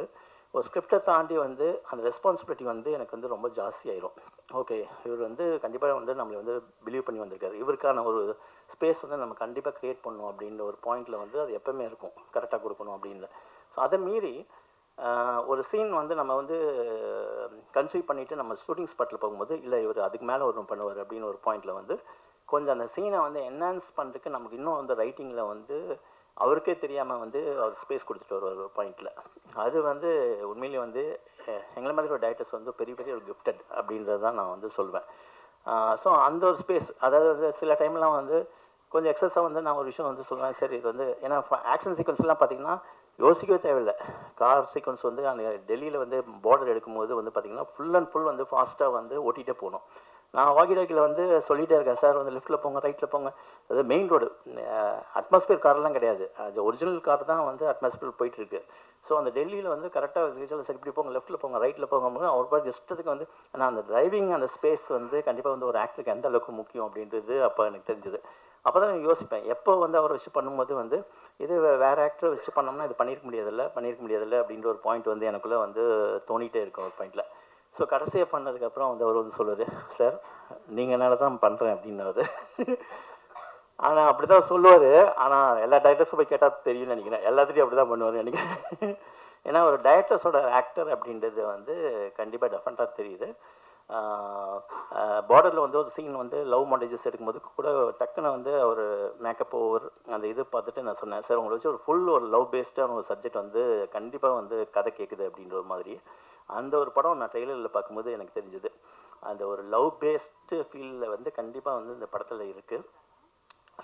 ஒரு ஸ்கிரிப்டை தாண்டி வந்து அந்த ரெஸ்பான்சிபிலிட்டி வந்து எனக்கு வந்து ரொம்ப ஜாஸ்தியாயிரும். ஓகே, இவர் வந்து கண்டிப்பாக வந்து நம்மளை வந்து பிலீவ் பண்ணி வந்திருக்காரு, இவருக்கான ஒரு ஸ்பேஸ் வந்து நம்ம கண்டிப்பாக க்ரியேட் பண்ணணும் அப்படின்ற ஒரு பாயிண்டில் வந்து அது எப்போவுமே இருக்கும், கரெக்டாக கொடுக்கணும் அப்படின்னு. ஸோ அதை மீறி ஒரு சீன் வந்து நம்ம வந்து கன்சீவ் பண்ணிவிட்டு நம்ம ஷூட்டிங் ஸ்பாட்டில் போகும்போது இல்லை இவர் அதுக்கு மேலே ஒரு பண்ணுவார் அப்படின்னு ஒரு பாயிண்டில் வந்து கொஞ்சம் அந்த சீனை வந்து என்ஹான்ஸ் பண்ணுறதுக்கு நமக்கு இன்னும் வந்து ரைட்டிங்கில் வந்து அவருக்கே தெரியாமல் வந்து அவர் ஸ்பேஸ் கொடுத்துட்டு வருவார் ஒரு பாயிண்டில். அது வந்து உண்மையிலேயே வந்து எங்களை மாதிரி ஒரு டைரக்டர்ஸ் வந்து பெரிய பெரிய ஒரு கிஃப்டட் அப்படின்றது தான் நான் வந்து சொல்வேன். ஸோ அந்த ஒரு ஸ்பேஸ், அதாவது வந்து சில டைம்லாம் வந்து கொஞ்சம் எக்ஸஸாக வந்து நான் ஒரு விஷயம் வந்து சொல்லுவேன். சரி இது வந்து ஏன்னா ஆக்ஷன் சீக்வன்ஸ்லாம் பார்த்திங்கன்னா யோசிக்கவே தேவையில்லை. கார் சீக்வன்ஸ் வந்து அந்த டெல்லியில் வந்து பார்டர் எடுக்கும்போது வந்து பார்த்திங்கன்னா ஃபுல் அண்ட் ஃபுல் வந்து ஃபாஸ்ட்டாக வந்து ஓட்டிகிட்டே போகணும். நான் வாக்கி டாக்கியில் வந்து சொல்லிகிட்டே இருக்கேன், சார் வந்து லெஃப்ட்டில் போங்க ரைட்டில் போங்க, அது மெயின் ரோடு, அட்மாஸ்பியர் கார்லாம் கிடையாது, அது ஒரிஜினல் கார் தான் வந்து அட்மாஸ்பியர் போயிட்டுருக்கு. ஸோ அந்த டெல்லியில் வந்து கரெக்டாக சரி இப்படி போங்க லெஃப்ட்டில் போங்க ரைட்டில் போகும்போது அவர் பாட்டு இஷ்டத்துக்கு வந்து ஆனால் அந்த டிரைவிங் அந்த ஸ்பேஸ் வந்து கண்டிப்பாக வந்து ஒரு ஆக்டருக்கு எந்த அளவுக்கு முக்கியம் அப்படின்றது அப்போ எனக்கு தெரிஞ்சுது. அப்போ தான் நான் யோசிப்பேன், எப்போ வந்து அவரை வச்சு பண்ணும்போது வந்து இது வேறு ஆக்டரை வச்சு பண்ணோம்னா இது பண்ணியிருக்க முடியாதில்ல அப்படின்ற ஒரு பாயிண்ட் வந்து எனக்குள்ளே வந்து தோணிகிட்டே இருக்கும் ஒரு பாயிண்டில். ஸோ கடைசியாக பண்ணதுக்கப்புறம் வந்து அவர் வந்து சொல்லுவார், சார் நீங்கள் என்னால் தான் பண்ணுறேன் அப்படின்னாரு. ஆனால் அப்படி தான் சொல்லுவார். ஆனால் எல்லா டைரக்டர்ஸும் போய் கேட்டால் தெரியும்னு நினைக்கிறேன், எல்லாத்துலேயும் அப்படி தான் பண்ணுவார் நினைக்கிறேன். ஏன்னா ஒரு டைரக்டர்ஸோட ஆக்டர் அப்படின்றது வந்து கண்டிப்பாக டெஃபரெண்ட்டாக தெரியுது. பார்டரில் வந்து ஒரு சீன் வந்து லவ் மாண்டேஜஸ் எடுக்கும்போது கூட டக்குன்னு வந்து அவர் மேக்கப் ஓவர் அந்த இது பார்த்துட்டு நான் சொன்னேன், சார் உங்களை வச்சு ஒரு லவ் பேஸ்டான ஒரு சப்ஜெக்ட் வந்து கண்டிப்பாக வந்து கதை கேட்குது அப்படின்ற ஒரு மாதிரி. அந்த ஒரு படம் நான் ட்ரெய்லரில் பார்க்கும்போது எனக்கு தெரிஞ்சுது, அந்த ஒரு லவ் பேஸ்டு ஃபீலில் வந்து கண்டிப்பாக வந்து இந்த படத்தில் இருக்குது.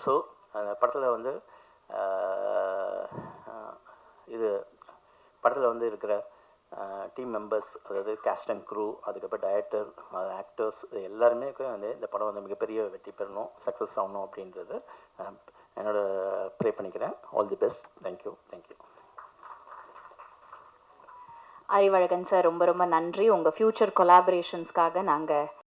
ஸோ அந்த படத்தில் வந்து இது படத்தில் வந்து இருக்கிற டீம் மெம்பர்ஸ், அதாவது கேஸ்ட் அண்ட் க்ரூ, அதுக்கப்புறம் டைரக்டர், ஆக்டர்ஸ் எல்லாருமே வந்து இந்த படம் வந்து மிகப்பெரிய வெற்றி பெறணும், சக்ஸஸ் ஆகணும் அப்படின்றது என்னோட ப்ரே பண்ணிக்கிறேன். All the best. Thank you. Arivazhagan sir ரொம்ப ரொம்ப நன்றி. உங்கள் ஃப்யூச்சர் கொலாபரேஷன்ஸ்க்காக நாங்கள்